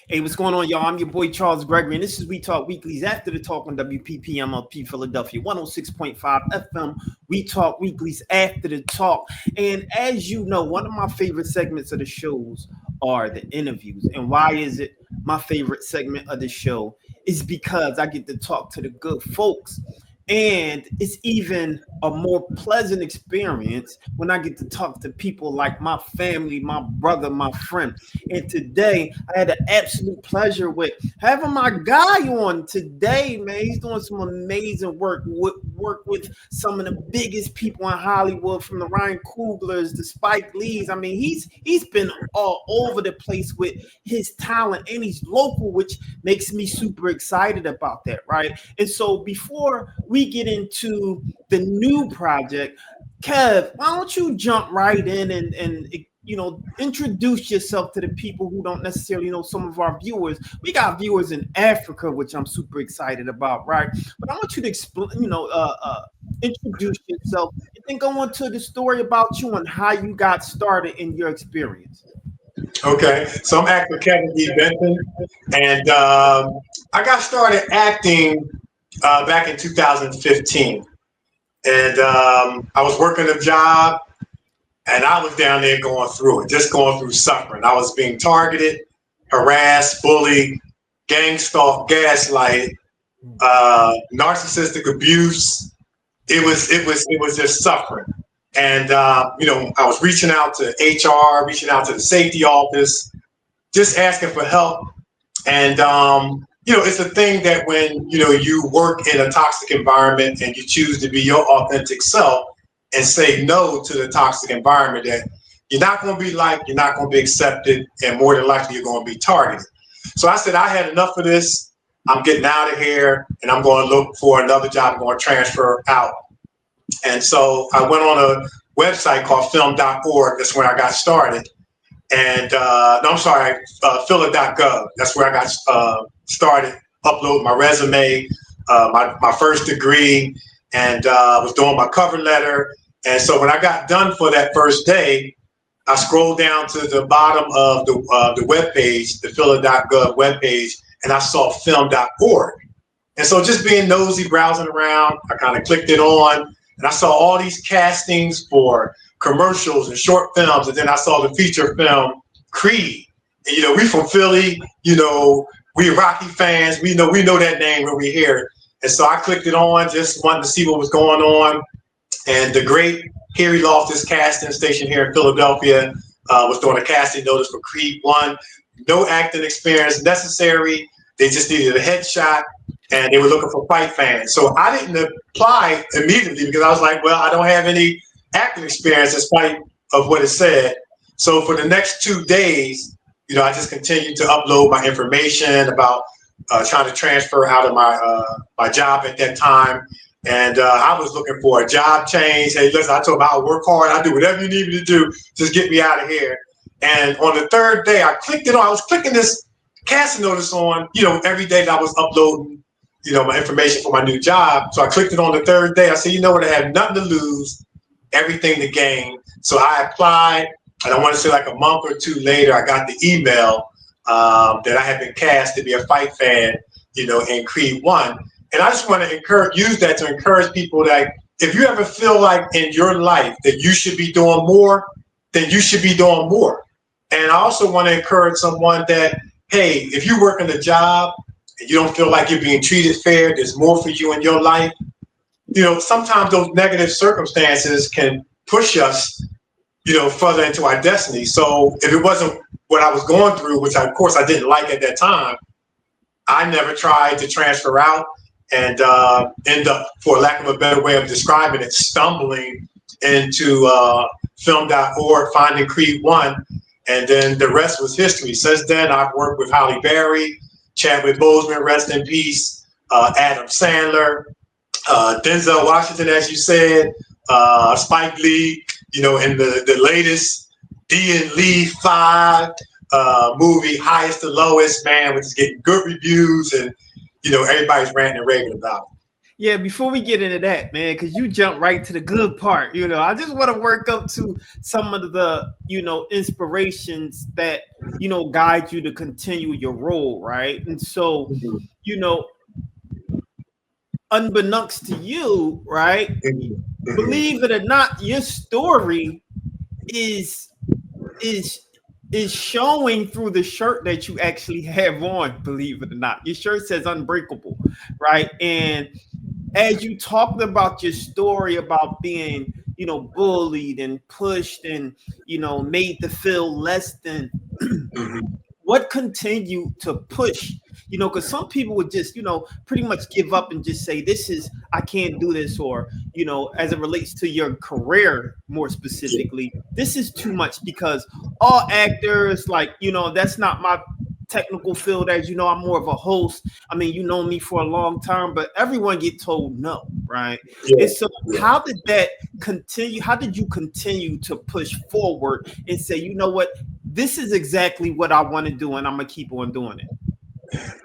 Hey, what's going on, y'all? I'm your boy Charles Gregory, and this is We Talk Weeklies after the talk on WPPMLP Philadelphia 106.5 FM. We Talk Weeklies after the talk. And as you know, one of my favorite segments of the shows are the interviews. And why is it my favorite segment of the show? Is because I get to talk to the good folks. And it's even a more pleasant experience when I get to talk to people like my family, my brother, my friend. And today I had the absolute pleasure with having my guy on today, man. He's doing some amazing work with some of the biggest people in Hollywood, from the Ryan Cooglers to Spike Lee's. I mean, he's been all over the place with his talent, and he's local, which makes me super excited about that, right? And so before we get into the new project, Kev, why don't you jump right in and introduce yourself to the people who don't necessarily know some of our viewers. We got viewers in Africa, which I'm super excited about, right? But I want you to explain, introduce yourself and then go into the story about you and how you got started in your experience. Okay, so I'm actor Kevin D Benton, and I got started acting back in 2015. And I was working a job, and I was down there going through it, just going through suffering. I was being targeted, harassed, bullied, gang stalked, gaslighted, narcissistic abuse. It was just suffering. And I was reaching out to HR, reaching out to the safety office, just asking for help. And it's a thing that when you work in a toxic environment and you choose to be your authentic self and say no to the toxic environment, that you're not going to be liked, you're not going to be accepted, and more than likely you're going to be targeted. So I said, I had enough of this. I'm getting out of here, and I'm going to look for another job. I'm going to transfer out. And so I went on a website called film.org. That's where I got started. And Phila.gov. That's where I got started, uploading my resume, my first degree, and was doing my cover letter. And so when I got done for that first day, I scrolled down to the bottom of the webpage, the Phila.gov webpage, and I saw film.org. And so just being nosy, browsing around, I kind of clicked it on, and I saw all these castings for commercials and short films. And then I saw the feature film Creed. And, we from Philly, we Rocky fans. We know that name when we hear it. And so I clicked it on, just wanted to see what was going on. And the great Harry Loftus casting station here in Philadelphia was doing a casting notice for Creed 1. No acting experience necessary. They just needed a headshot, and they were looking for fight fans. So I didn't apply immediately because I was like, well, I don't have any acting experience in spite of what it said. So for the next 2 days, I just continued to upload my information about trying to transfer out of my job at that time. And I was looking for a job change. Hey, listen, I told them I'll work hard. I'll do whatever you need me to do. Just get me out of here. And on the third day, I clicked it on. I was clicking this casting notice on, every day that I was uploading, my information for my new job. So I clicked it on the third day. I said, you know what? I have nothing to lose, everything to gain. So I applied. And I want to say like a month or two later, I got the email that I had been cast to be a fight fan, in Creed 1. And I just want to use that to encourage people that if you ever feel like in your life that you should be doing more, then you should be doing more. And I also want to encourage someone that, hey, if you work in a job and you don't feel like you're being treated fair, there's more for you in your life. Sometimes those negative circumstances can push us, further into our destiny. So if it wasn't what I was going through, which of course I didn't like at that time, I never tried to transfer out and end up, for lack of a better way of describing it, stumbling into film.org, finding Creed 1. And then the rest was history. Since then, I've worked with Halle Berry, Chadwick Boseman, rest in peace, Adam Sandler, Denzel Washington, as you said, Spike Lee, in the latest D and Lee 5 movie, Highest to Lowest, man, which is getting good reviews, and everybody's ranting and raving about it. Yeah, before we get into that, man, because you jump right to the good part, I just want to work up to some of the, inspirations that, guide you to continue your role, right? And so, Mhm. you know, unbeknownst to you, right? Mhm. Mhm. Believe it or not, your story is is is showing through the shirt that you actually have on, believe it or not. Your shirt says unbreakable, right? And as you talked about your story about being, bullied and pushed and, made to feel less than, Mhm. what continued to push, because some people would just, pretty much give up and just say, this is, I can't do this, or, as it relates to your career more specifically, this is too much because all actors, like, that's not my technical field. As you know, I'm more of a host. I mean, you know me for a long time, but everyone get told no, right? Yeah. And so Yeah. how did that continue? How did you continue to push forward and say, you know what, this is exactly what I want to do, and I'm gonna keep on doing it?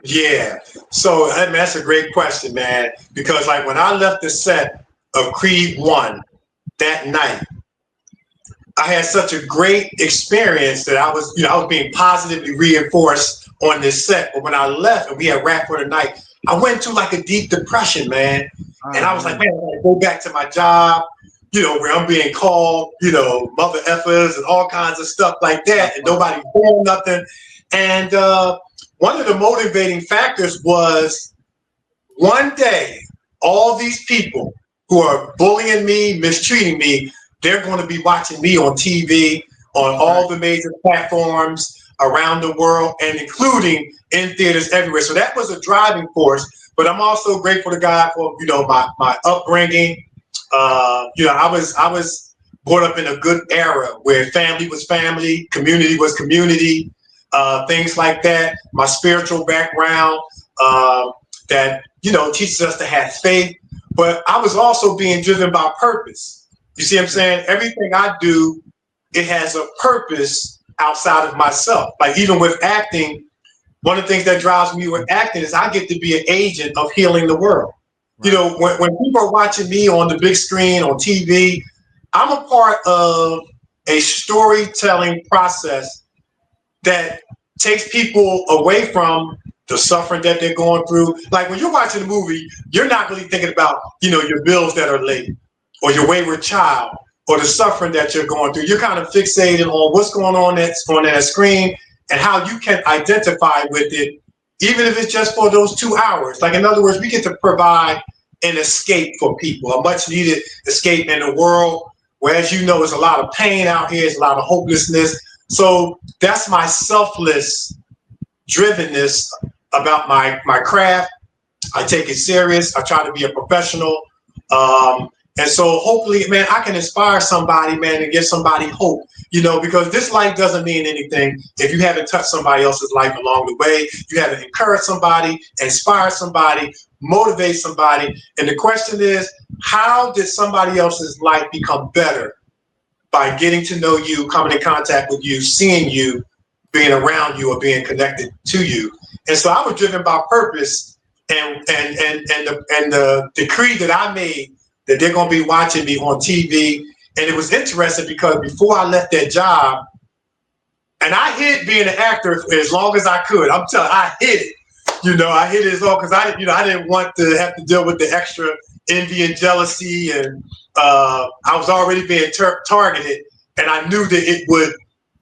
Yeah. So I mean, that's a great question, man. Because like when I left the set of Creed 1 that night, I had such a great experience that I was being positively reinforced on this set. But when I left and we had wrapped for the night, I went to like a deep depression, man. And Oh I was like, man. man, I gotta go back to my job, where I'm being called, mother effers and all kinds of stuff like that, and nobody's doing nothing. And one of the motivating factors was one day, all these people who are bullying me, mistreating me, they're going to be watching me on TV, on Right. all the major platforms around the world, and including in theaters everywhere. So that was a driving force. But I'm also grateful to God for my upbringing. I was brought up in a good era where family was family, community was community, things like that. My spiritual background. That teaches us to have faith, but I was also being driven by purpose. You see what I'm saying? Everything I do, it has a purpose outside of myself. Like even with acting, one of the things that drives me with acting is I get to be an agent of healing the world. Right. When people are watching me on the big screen on TV, I'm a part of a storytelling process that takes people away from the suffering that they're going through. Like when you're watching a movie, you're not really thinking about, your bills that are late or your wayward child or the suffering that you're going through. You're kind of fixated on what's going on that screen and how you can identify with it, even if it's just for those 2 hours. Like in other words, we get to provide an escape for people, a much needed escape in a world where, as you know, there's a lot of pain out here, there's a lot of hopelessness. So that's my selfless drivenness about my craft. I take it serious. I try to be a professional. And so hopefully, man, I can inspire somebody, man, and give somebody hope, because this life doesn't mean anything if you haven't touched somebody else's life along the way. You haven't encouraged somebody, inspired somebody, motivate somebody. And the question is, how did somebody else's life become better by getting to know you, coming in contact with you, seeing you, being around you, or being connected to you? And so I was driven by purpose and the decree that I made that they're going to be watching me on TV. And it was interesting because before I left that job, and I hid being an actor as long as I could. I'm telling you, I hid it. I hid it as long because I didn't want to have to deal with the extra envy and jealousy, and I was already being targeted, and I knew that it would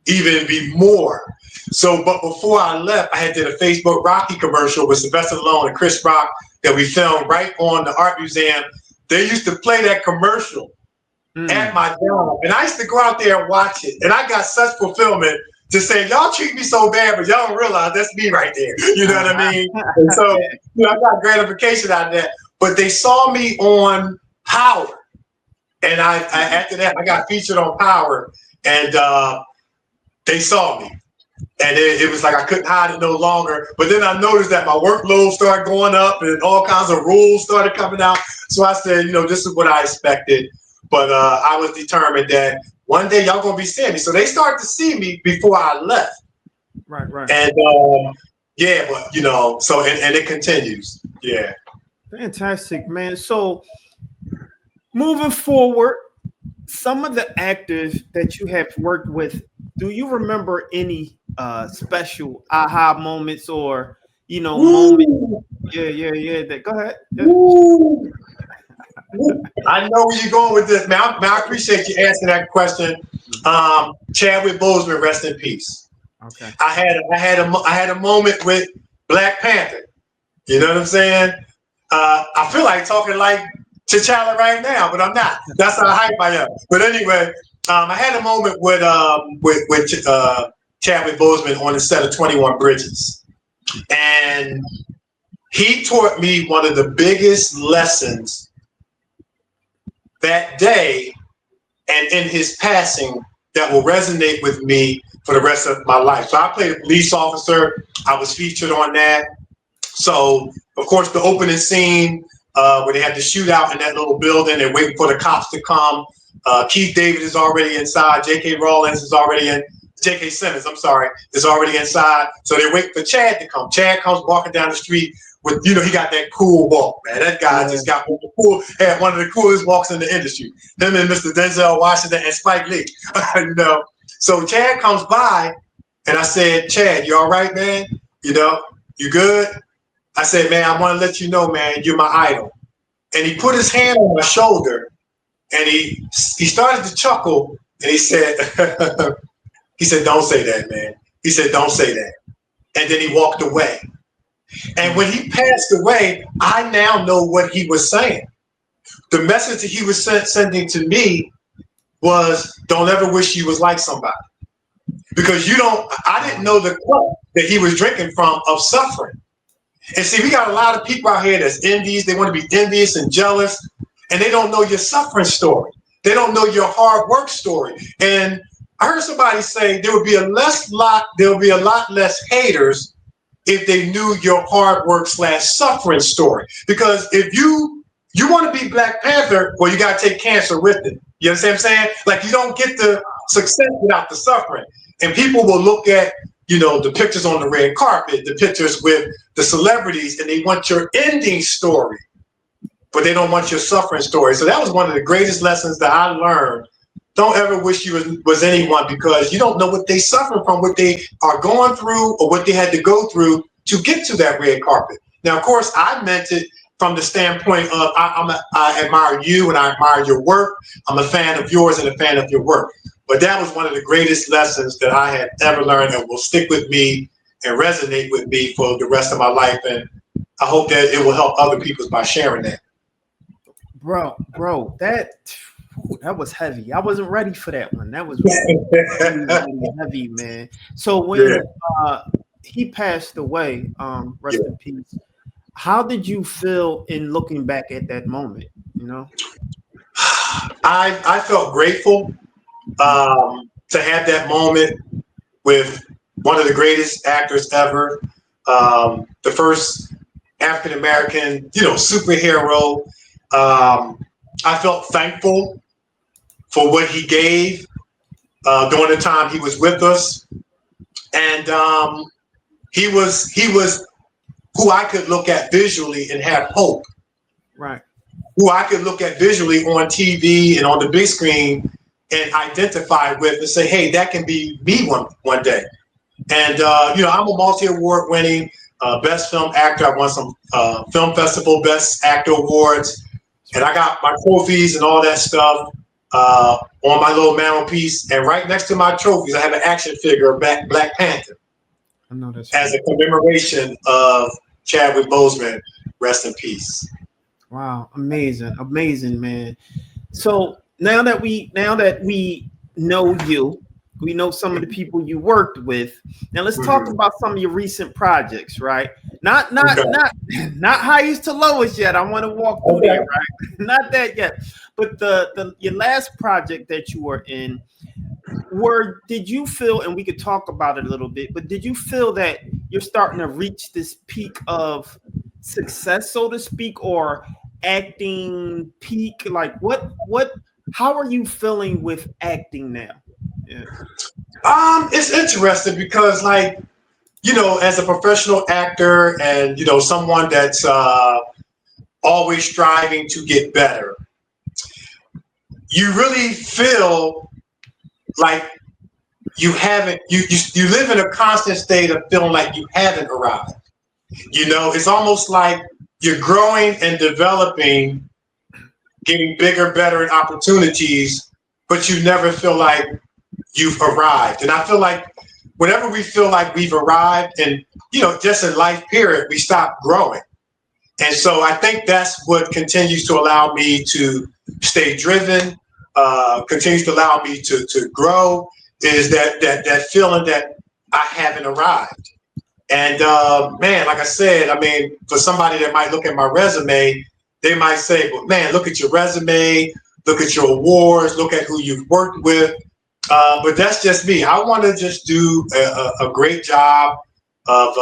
even be more. So, but before I left, I had did a Facebook Rocky commercial with Sylvester Stallone and Chris Rock that we filmed right on the art museum. They used to play that commercial at Mm. my job, and I used to go out there and watch it, and I got such fulfillment to say, y'all treat me so bad, but y'all don't realize that's me right there. You know what I mean? And so, I got gratification out of that. But they saw me on Power, and I after that I got featured on Power, and they saw me. And it was like I couldn't hide it no longer. But then I noticed that my workload started going up and all kinds of rules started coming out. So I said, this is what I expected. But I was determined that one day y'all gonna be seeing me. So they started to see me before I left. Right. And yeah, but so and it continues. Yeah. Fantastic, man. So moving forward, some of the actors that you have worked with, do you remember any special aha moments or moments? Woo, Yeah. That go ahead. Yeah. woo, woo. I know where you're going with this, man. I appreciate you answering that question. Chadwick Boseman, rest in peace. Okay. I had a moment with Black Panther. You know what I'm saying? I feel like talking like T'Challa right now, but I'm not. That's how hype I am. But anyway, I had a moment with Chadwick Boseman on the set of 21 Bridges, and he taught me one of the biggest lessons that day, and in his passing, that will resonate with me for the rest of my life. So I played a police officer. I was featured on that. So, of course, the opening scene where they had the shootout in that little building, they're waiting for the cops to come. Keith David is already inside. J.K. Rowling is already in. J.K. Simmons, I'm sorry, is already inside. So they're waiting for Chad to come. Chad comes walking down the street with, he got that cool walk, man. That guy just got had one of the coolest walks in the industry. Him and Mr. Denzel Washington and Spike Lee, So Chad comes by, and I said, Chad, you all right, man? You good? I said, man, I want to let you know, man, you're my idol. And he put his hand on my shoulder, and he started to chuckle, and he said, he said, don't say that, man. He said, don't say that. And then he walked away. And when he passed away, I now know what he was saying. The message that he was sending to me was, don't ever wish you was like somebody. Because I didn't know the cup that he was drinking from of suffering. And see, we got a lot of people out here that's envious. They want to be envious and jealous, and they don't know your suffering story. They don't know your hard work story. And I heard somebody say there would be a lot less haters if they knew your hard work / suffering story. Because if you want to be Black Panther, well, you got to take cancer with it. You understand what I'm saying? Like, you don't get the success without the suffering. And people will look at, the pictures on the red carpet, the pictures with the celebrities, and they want your ending story, but they don't want your suffering story. So that was one of the greatest lessons that I learned. Don't ever wish you was anyone, because you don't know what they suffer from, what they are going through, or what they had to go through to get to that red carpet. Now, of course, I meant it from the standpoint of I admire you and I admire your work. I'm a fan of yours and a fan of your work. But that was one of the greatest lessons that I had ever learned, and will stick with me and resonate with me for the rest of my life. And I hope that it will help other people by sharing that. Bro, that was heavy. I wasn't ready for that one. That was really heavy, man. So when he passed away, rest in peace, how did you feel in looking back at that moment? I felt grateful to have that moment with one of the greatest actors ever, the first African American, superhero. I felt thankful for what he gave during the time he was with us, and he was who I could look at visually and have hope. Right. Who I could look at visually on TV and on the big screen and identify with and say, hey, that can be me one day. And, I'm a multi-award winning best film actor. I won some film festival best actor awards. And I got my trophies and all that stuff on my little mantelpiece. And right next to my trophies, I have an action figure of Black Panther. I know that's as a commemoration of Chadwick Boseman. Rest in peace. Wow, amazing, man. So now that we know you, we know some of the people you worked with. Now let's talk about some of your recent projects, right? Not highest to lowest yet. I want to walk through that, right? Not that yet. But your last project that you were in, did you feel, and we could talk about it a little bit, but did you feel that you're starting to reach this peak of success, so to speak, or acting peak? Like how are you feeling with acting now? Yeah. It's interesting because, like, as a professional actor and, someone that's always striving to get better. You really feel like you haven't, you live in a constant state of feeling like you haven't arrived. You know, it's almost like you're growing and developing, getting bigger, better in opportunities, but you never feel like you've arrived. And I feel like whenever we feel like we've arrived and, you know, just in life period, we stop growing. And so I think that's what continues to allow me to stay driven, continues to allow me to grow, is that feeling that I haven't arrived. And man, like I said, I mean, for somebody that might look at my resume, they might say, well, man, look at your resume, look at your awards, look at who you've worked with. But that's just me. I want to just do a great job of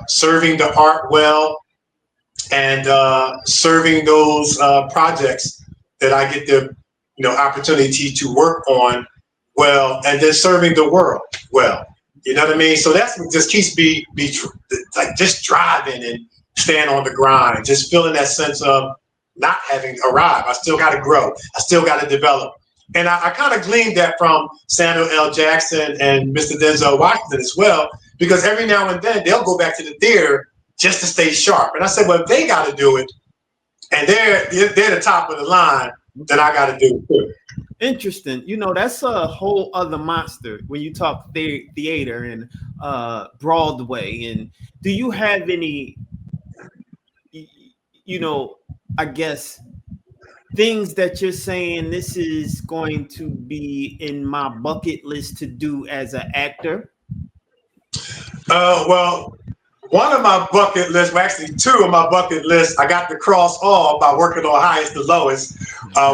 serving the art well and serving those projects that I get the opportunity to work on well, and then serving the world well. You know what I mean? So that's what just keeps me like just driving and staying on the grind, just feeling that sense of not having arrived. I still got to grow. I still got to develop. And I kind of gleaned that from Samuel L. Jackson and Mr. Denzel Washington as well, because every now and then they'll go back to the theater just to stay sharp. And I said, well, if they got to do it, and they're the top of the line, then I got to do it too. Interesting. You know, that's a whole other monster when you talk theater and Broadway. And do you have any, I guess, things that you're saying this is going to be in my bucket list to do as an actor? Well, one of my bucket lists, well, actually two of my bucket lists, I got to cross all by working on Highest to Lowest,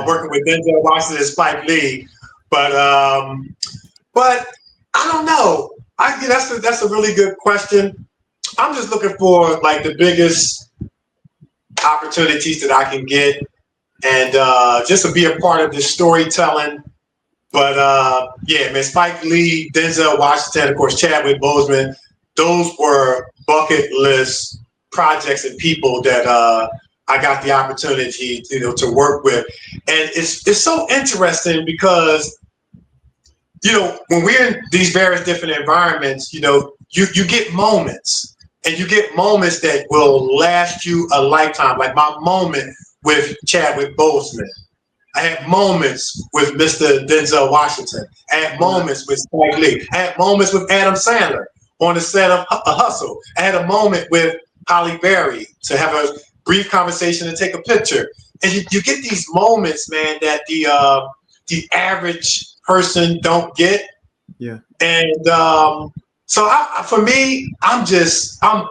working with Denzel Washington and Spike Lee. But I don't know. That's a really good question. I'm just looking for like the biggest opportunities that I can get, and just to be a part of this storytelling. But yeah, man, Spike Lee, Denzel Washington, of course, Chadwick Boseman, those were bucket list projects and people that I got the opportunity, to work with. And it's so interesting because, when we're in these various different environments, you get moments, and you get moments that will last you a lifetime. Like my moment with Chadwick Boseman. I had moments with Mr. Denzel Washington. I had moments with Spike Lee. I had moments with Adam Sandler on the set of A Hustle. I had a moment with Halle Berry to have a brief conversation and take a picture. And you get these moments, man, that the average person don't get. Yeah. And so for me, I'm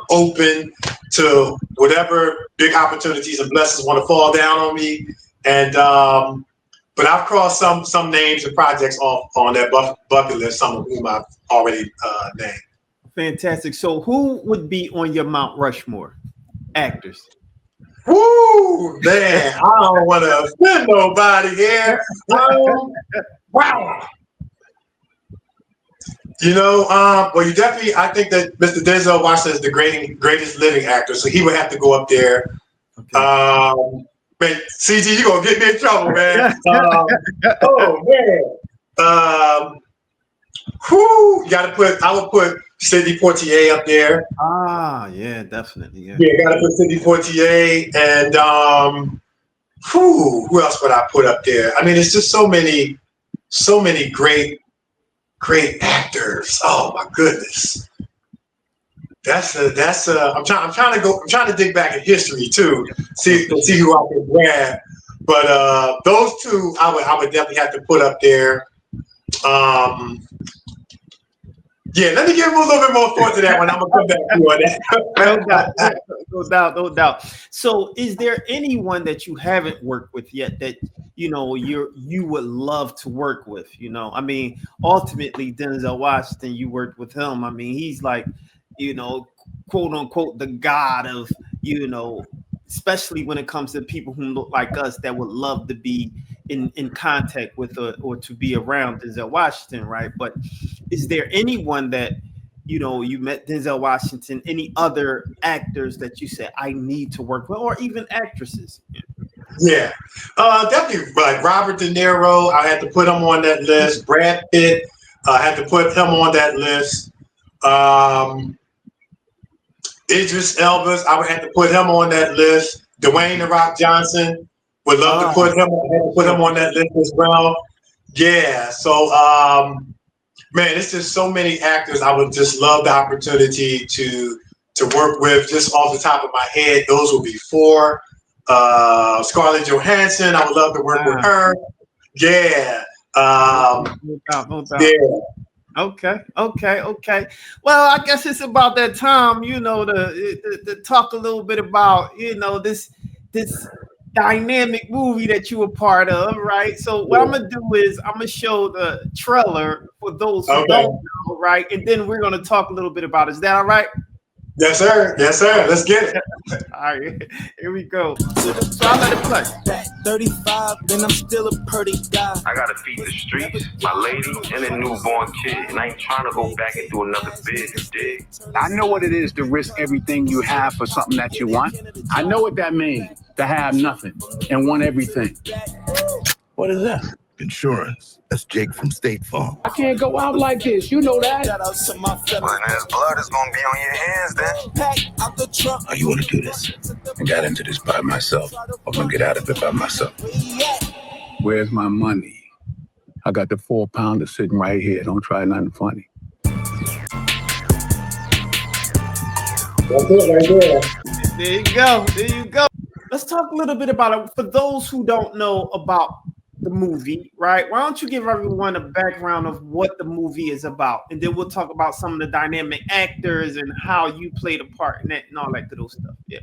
open to whatever big opportunities and blessings want to fall down on me. And but I've crossed some names and projects off on that bucket list, some of whom I've already named. Fantastic. So who would be on your Mount Rushmore? Actors. Woo, man, I don't want to offend nobody here. Wow. Well, you definitely, I think that Mr. Denzel Washington is the greatest living actor, so he would have to go up there. Okay. Man, CG, you're going to get me in trouble, man. Oh, man. I would put Sidney Poitier up there. Ah, yeah, definitely. Yeah, got to put Sidney Poitier. And who else would I put up there? I mean, it's just so many great actors. Oh, my goodness. I'm trying to dig back in history too, see who I can grab. But those two I would definitely have to put up there. Yeah, let me give a little bit more thought to that one. I'm gonna come back to you on that. No doubt. So is there anyone that you haven't worked with yet that you would love to work with? I mean, ultimately Denzel Washington, you worked with him. I mean, he's like, quote unquote, the god of, especially when it comes to people who look like us that would love to be in contact with or to be around Denzel Washington, right? But is there anyone that you met Denzel Washington, any other actors that you said I need to work with, or even actresses? Yeah, definitely. Like Robert De Niro, I had to put him on that list. Brad Pitt, I had to put him on that list. Idris Elba, I would have to put him on that list. Dwayne the Rock Johnson, would love to put him on that list as well. Yeah. So, man, it's just so many actors I would just love the opportunity to work with. Just off the top of my head, those will be four. Scarlett Johansson, I would love to work with her. Yeah. No doubt. Yeah. Okay. Well, I guess it's about that time, to talk a little bit about, this dynamic movie that you were part of, right? So what I'm gonna do is I'm gonna show the trailer for those who don't know, right? And then we're gonna talk a little bit about it. Is that all right? Yes, sir. Yes, sir. Let's get it. All right, here we go. So I'll let it play. 35, and I'm still a pretty guy. I gotta feed the streets, my lady, and a newborn kid. And I ain't trying to go back and do another bid, you dig? I know what it is to risk everything you have for something that you want. I know what that means, to have nothing and want everything. What is that? Insurance. That's Jake from State Farm. I can't go out like this. You know that. Shout out to my fellas. Well, then his blood is gonna be on your hands then. Pack out the trunk. Oh, you want to do this? I got into this by myself. I'm going to get out of it by myself. Where's my money? I got the 4-pounder sitting right here. Don't try nothing funny. That's it right there. There you go. Let's talk a little bit about it. For those who don't know about the movie, right? Why don't you give everyone a background of what the movie is about, and then we'll talk about some of the dynamic actors and how you played a part in that and all that good stuff. Yeah.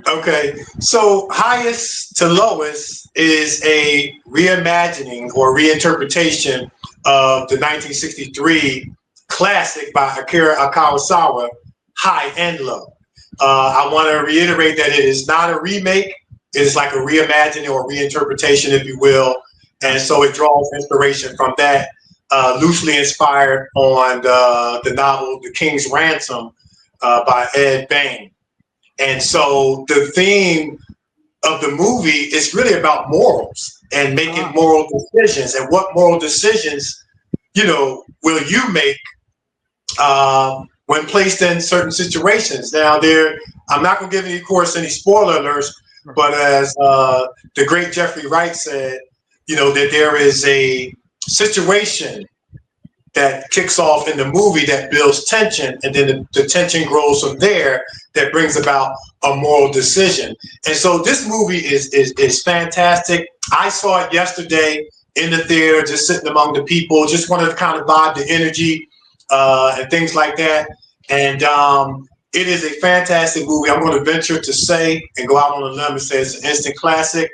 Okay, so Highest to Lowest is a reimagining or reinterpretation of the 1963 classic by Akira Kurosawa, High and Low. I want to reiterate that it is not a remake. It is like a reimagining or reinterpretation, if you will. And so it draws inspiration from that, loosely inspired on the novel The King's Ransom by Ed Bain. And so the theme of the movie is really about morals and making moral decisions, and what moral decisions, will you make when placed in certain situations. Now, I'm not going to give any, of course, any spoiler alerts, but as the great Jeffrey Wright said, that there is a situation that kicks off in the movie that builds tension, and then the tension grows from there, that brings about a moral decision. And so this movie is fantastic. I saw it yesterday in the theater, just sitting among the people, just wanted to kind of vibe the energy and things like that. And it is a fantastic movie. I'm going to venture to say and go out on a limb and say it's an instant classic.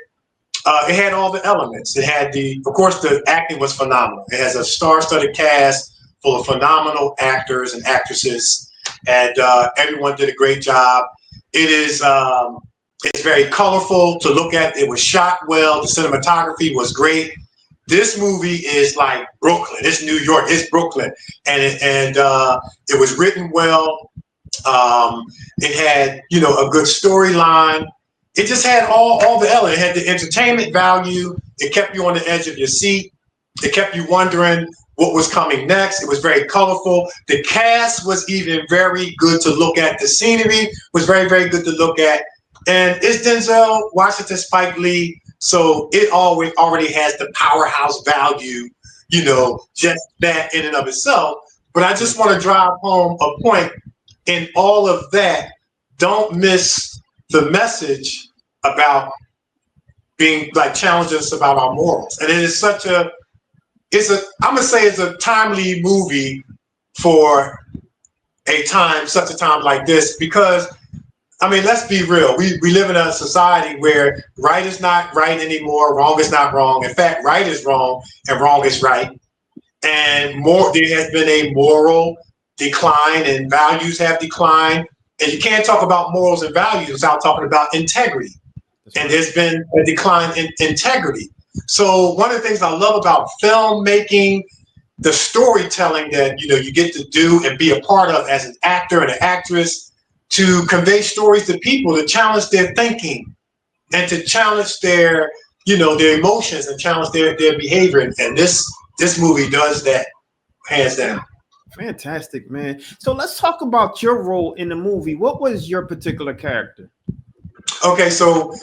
It had all the elements. It had of course, the acting was phenomenal. It has a star-studded cast full of phenomenal actors and actresses, and everyone did a great job. It is, it's very colorful to look at. It was shot well. The cinematography was great. This movie is like Brooklyn. It's New York. It's Brooklyn, and it was written well. It had, a good storyline. It just had all the elements. It had the entertainment value. It kept you on the edge of your seat. It kept you wondering what was coming next. It was very colorful. The cast was even very good to look at. The scenery was very, very good to look at. And it's Denzel Washington, Spike Lee. So it already has the powerhouse value, just that in and of itself. But I just want to drive home a point in all of that. Don't miss the message about being challenging us about our morals. And it is I'm gonna say it's a timely movie for such a time like this, because let's be real. We live in a society where right is not right anymore, wrong is not wrong. In fact, right is wrong and wrong is right. And there has been a moral decline, and values have declined. And you can't talk about morals and values without talking about integrity. And there's been a decline in integrity. So one of the things I love about filmmaking the storytelling that, you get to do and be a part of as an actor and an actress, to convey stories to people, to challenge their thinking and to challenge their, their emotions and challenge their behavior. And this movie does that, hands down. Fantastic, man. So let's talk about your role in the movie. What was your particular character? Okay, so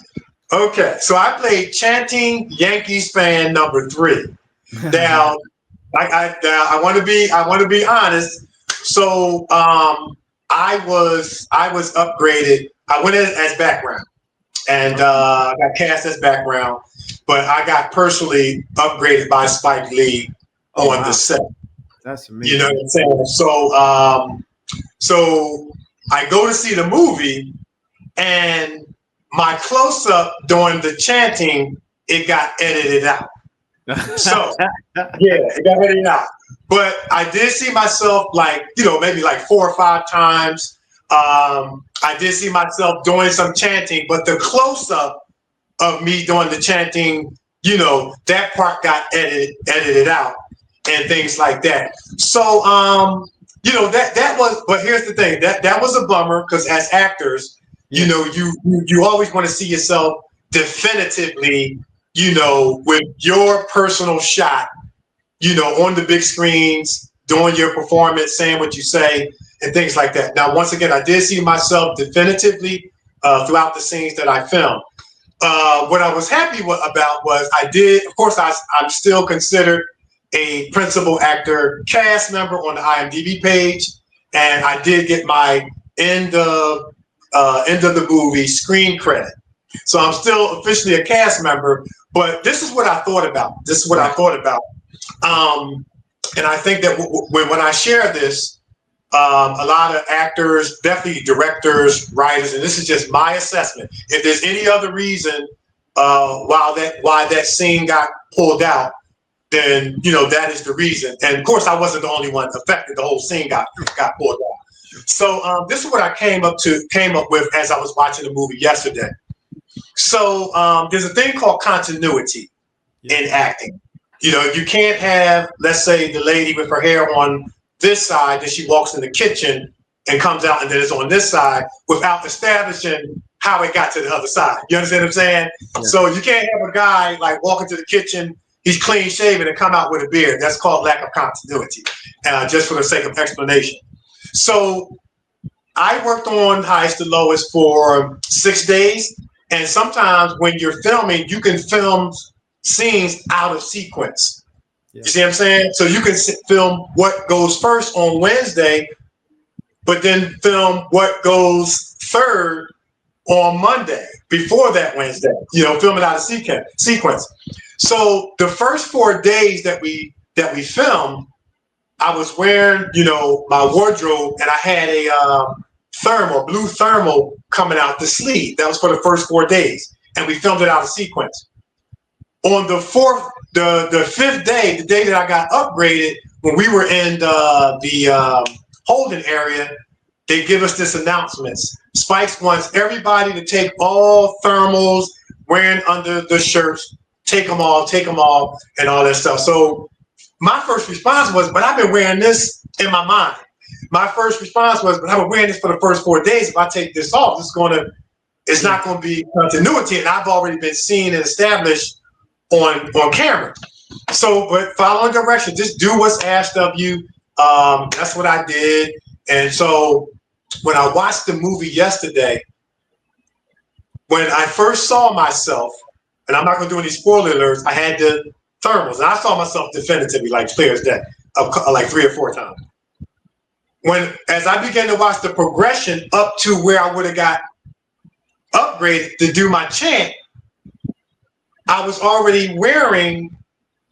I played chanting Yankees fan number 3. Now, I want to be honest. So I was upgraded. I went in as background, and I got cast as background, but I got personally upgraded by Spike Lee on the set. That's amazing. You know what I'm saying? So I go to see the movie, and my close-up during the chanting, it got edited out. So it got edited out. But I did see myself maybe 4 or 5 times. I did see myself doing some chanting, but the close-up of me doing the chanting, that part got edited out and things like that. So that was, but here's the thing, that was a bummer, because as actors, you always want to see yourself definitively, with your personal shot, on the big screens, doing your performance, saying what you say, and things like that. Now, once again, I did see myself definitively throughout the scenes that I filmed. What I was happy about was I'm still considered a principal actor cast member on the IMDb page, and I did get my end of the movie screen credit. So I'm still officially a cast member, but this is what I thought about. And I think that when I share this, a lot of actors, definitely directors, writers, and this is just my assessment. If there's any other reason why that scene got pulled out, then that is the reason. And of course, I wasn't the only one affected. The whole scene got pulled out. So this is what I came up with as I was watching the movie yesterday. So there's a thing called continuity in acting. You can't have, let's say, the lady with her hair on this side, then she walks in the kitchen and comes out and then it's on this side, without establishing how it got to the other side. You understand what I'm saying? Yeah. So you can't have a guy walk into the kitchen, he's clean shaven, and come out with a beard. That's called lack of continuity, just for the sake of explanation. So I worked on Highest to Lowest for 6 days. And sometimes when you're filming, you can film scenes out of sequence. You see what I'm saying? So you can film what goes first on Wednesday, but then film what goes third on Monday before that Wednesday, film it out of sequence. So the first 4 days that we filmed, I was wearing, my wardrobe, and I had a blue thermal coming out the sleeve. That was for the first 4 days. And we filmed it out of sequence. On the 5th day, the day that I got upgraded, when we were in the holding area, they give us this announcements. Spikes wants everybody to take all thermals wearing under the shirts, take them all, and all that stuff. So my first response was, but I've been wearing this in my mind. My first response was, but I've been wearing this for the first 4 days. If I take this off, it's not going to be continuity, and I've already been seen and established on camera. So, but following direction, just do what's asked of you. That's what I did. And so when I watched the movie yesterday, when I first saw myself, and I'm not going to do any spoiler alerts, I had the thermals, and I saw myself definitively, clear as day, 3 or 4 times. As I began to watch the progression up to where I would have got upgraded to do my chant, I was already wearing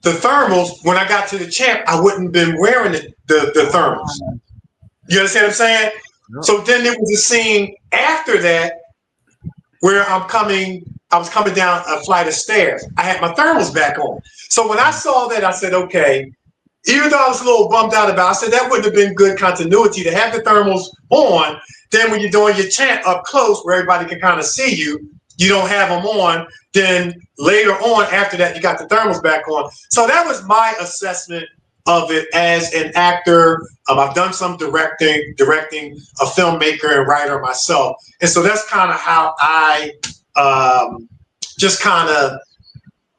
the thermals. When I got to the chant, I wouldn't have been wearing the thermals. You understand what I'm saying? No. So then there was a scene after that where I was coming down a flight of stairs. I had my thermals back on. So when I saw that, I said, okay, even though I was a little bummed out about it, I said that wouldn't have been good continuity to have the thermals on. Then when you're doing your chant up close where everybody can kind of see you, you don't have them on. Then later on, after that, you got the thermals back on. So that was my assessment of it as an actor. I've done some directing, a filmmaker and writer myself. And so that's kind of how I just kind of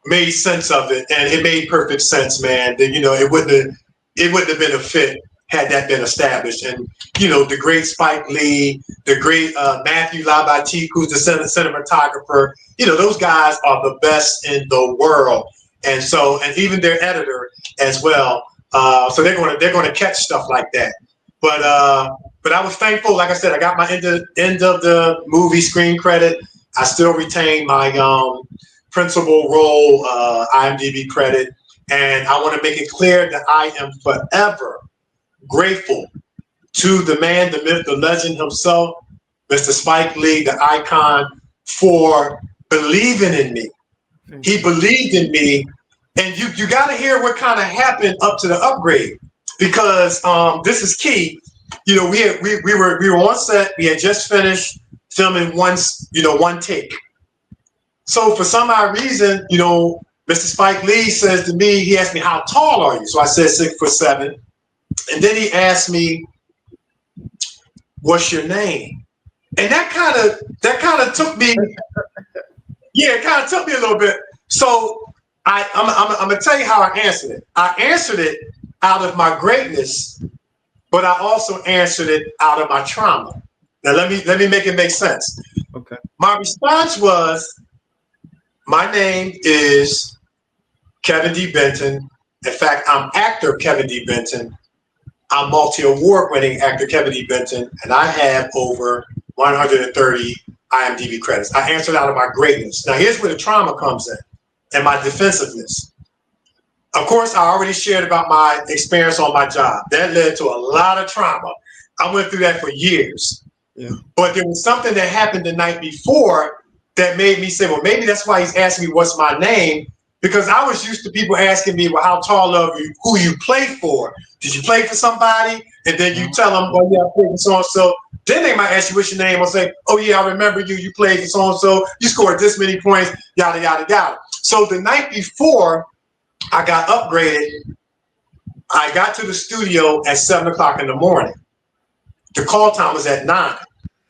made sense of it. And it made perfect sense, man. That, it wouldn't have been a fit had that been established. And, the great Spike Lee, the great Matthew Labatique, who's the cinematographer, those guys are the best in the world. And so, and even their editor as well. So they're going to catch stuff like that. But I was thankful. Like I said, I got my end of the movie screen credit. I still retain my principal role IMDb credit. And I want to make it clear that I am forever grateful to the man, the myth, the legend himself, Mr. Spike Lee, the icon, for believing in me. He believed in me. And you got to hear what kind of happened up to the upgrade, because this is key. We were on set. We had just finished filming one take. So for some odd reason, Mr. Spike Lee says to me, he asked me, "How tall are you?" So I said 6'7", and then he asked me, "What's your name?" And that kind of took me. Yeah, it kind of took me a little bit. So I'm gonna tell you how I answered it. I answered it out of my greatness, but I also answered it out of my trauma. Now let me make it make sense. Okay. My response was, my name is Kevin D Benton. In fact, I'm actor Kevin D Benton. I'm multi-award winning actor Kevin D Benton, and I have over 130 IMDb credits. I answered out of my greatness. Now here's where the trauma comes in and my defensiveness. Of course, I already shared about my experience on my job. That led to a lot of trauma. I went through that for years. Yeah. But there was something that happened the night before that made me say, well, maybe that's why he's asking me what's my name, because I was used to people asking me, well, how tall are you, who you play for? Did you play for somebody? And then you tell them, oh, yeah, I played for so-and-so. Then they might ask you what's your name or say, oh, yeah, I remember you. You played for so-and-so. You scored this many points, yada, yada, yada. So the night before I got upgraded, I got to the studio at 7 o'clock in the morning. The call time was at 9.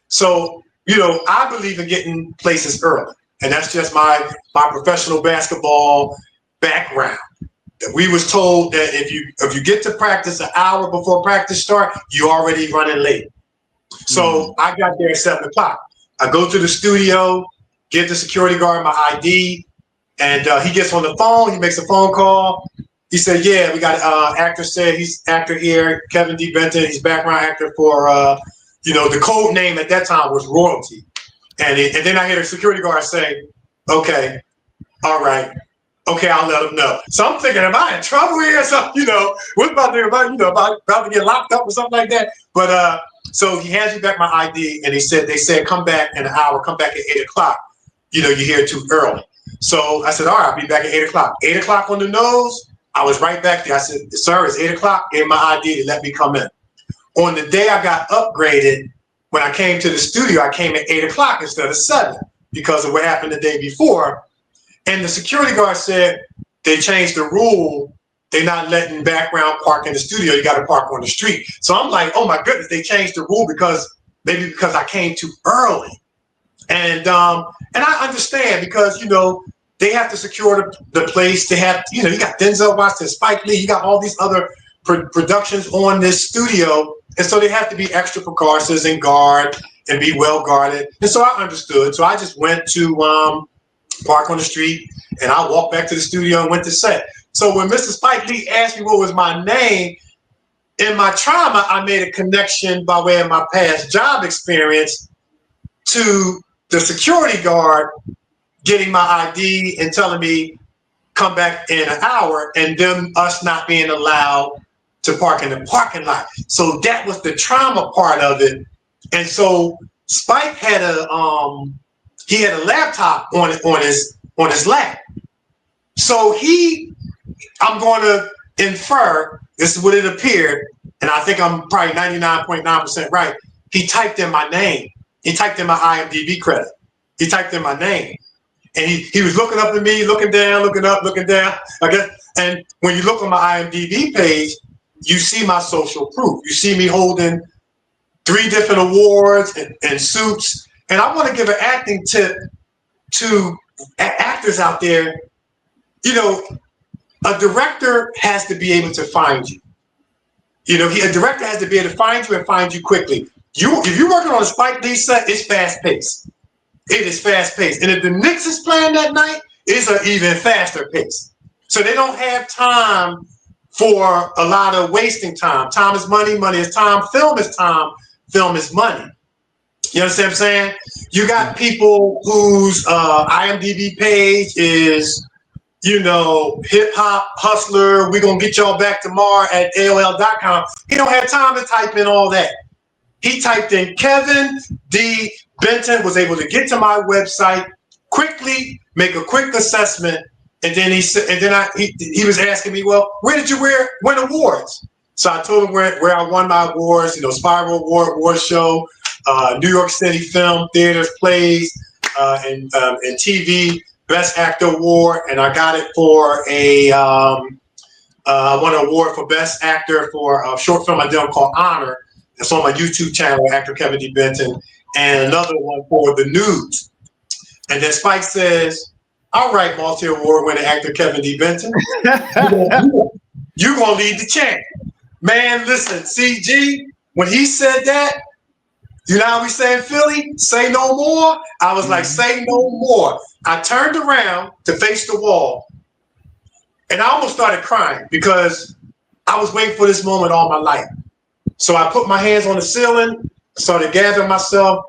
So, I believe in getting places early. And that's just my professional basketball background. We was told that if you get to practice an hour before practice start, you already running late. So I got there at 7 o'clock. I go to the studio, give the security guard my ID, and he gets on the phone. He makes a phone call. He said, yeah, we got actor said he's actor here, Kevin D Benton. He's background actor for, the code name at that time was Royalty. And then I hear the security guard say, okay, all right. Okay, I'll let him know. So I'm thinking, am I in trouble here? So, what's about to get locked up or something like that? But so he hands me back my ID, and they said, come back in an hour, come back at 8 o'clock. You're here too early. So I said, all right, I'll be back at 8 o'clock. 8 o'clock on the nose, I was right back there. I said, sir, it's 8 o'clock. Gave my ID to let me come in. On the day I got upgraded, when I came to the studio, I came at 8 o'clock instead of 7 because of what happened the day before. And the security guard said they changed the rule. They're not letting background park in the studio. You got to park on the street. So I'm like, oh my goodness, they changed the rule because I came too early. And I understand because, they have to secure the place. They have, you got Denzel Washington, Spike Lee, you got all these other productions on this studio. And so they have to be extra precautious and guard and be well guarded. And so I understood. So I just went to park on the street, and I walked back to the studio and went to set. So when Mr. Spike Lee asked me what was my name, in my trauma, I made a connection by way of my past job experience to the security guard getting my ID and telling me come back in an hour, and then us not being allowed to park in the parking lot. So that was the trauma part of it. And so Spike had a laptop on his lap. So I'm going to infer, this is what it appeared, and I think I'm probably 99.9% right. He typed in my name. He typed in my IMDb credit. He typed in my name. And he was looking up at me, looking down, looking up, looking down. I guess. And when you look on my IMDb page, you see my social proof. You see me holding 3 different awards and suits. And I want to give an acting tip to actors out there. You know, a director has to be able to find you. You know, a director has to be able to find you and find you quickly. If you're working on a Spike Lee set, it's fast paced. It is fast paced. And if the Knicks is playing that night, it's an even faster pace. So they don't have time for a lot of wasting time. Time is money, money is time, film is time, film is money. You understand what I'm saying? You got people whose IMDb page is, you know, hip hop hustler. We're going to get y'all back tomorrow at AOL.com. He don't have time to type in all that. He typed in Kevin D Benton, was able to get to my website quickly, make a quick assessment. And then he was asking me, well, where did you win awards? So I told him where I won my awards, you know, Spiral Award Show, New York City Film, Theaters, Plays, and TV, Best Actor Award. And I got it for I won an award for Best Actor for a short film I did called Honor. It's on my YouTube channel, actor Kevin D Benton, and another one for The News. And then Spike says, all right, multi-award winning actor Kevin D Benton, you're going to lead the chant. Man, listen, CG, when he said that, you know how we say in Philly, say no more? I was like, say no more. I turned around to face the wall, and I almost started crying because I was waiting for this moment all my life. So I put my hands on the ceiling, started gathering myself.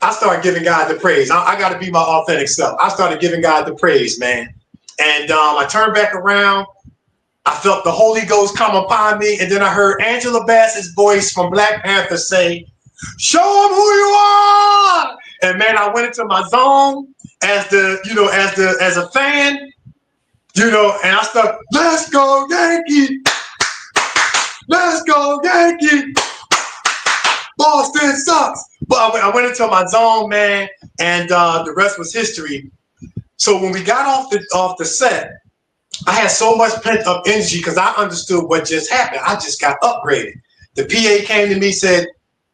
I started giving God the praise. I got to be my authentic self. I started giving God the praise, man. And I turned back around. I felt the Holy Ghost come upon me. And then I heard Angela Bassett's voice from Black Panther say, show them who you are. And man, I went into my zone as a fan, you know, and I started, let's go Yankee. Let's go Yankee. Boston sucks. But I went into my zone, man, and the rest was history. So when we got off the set, I had so much pent up energy because I understood what just happened. I just got upgraded. The PA came to me, said,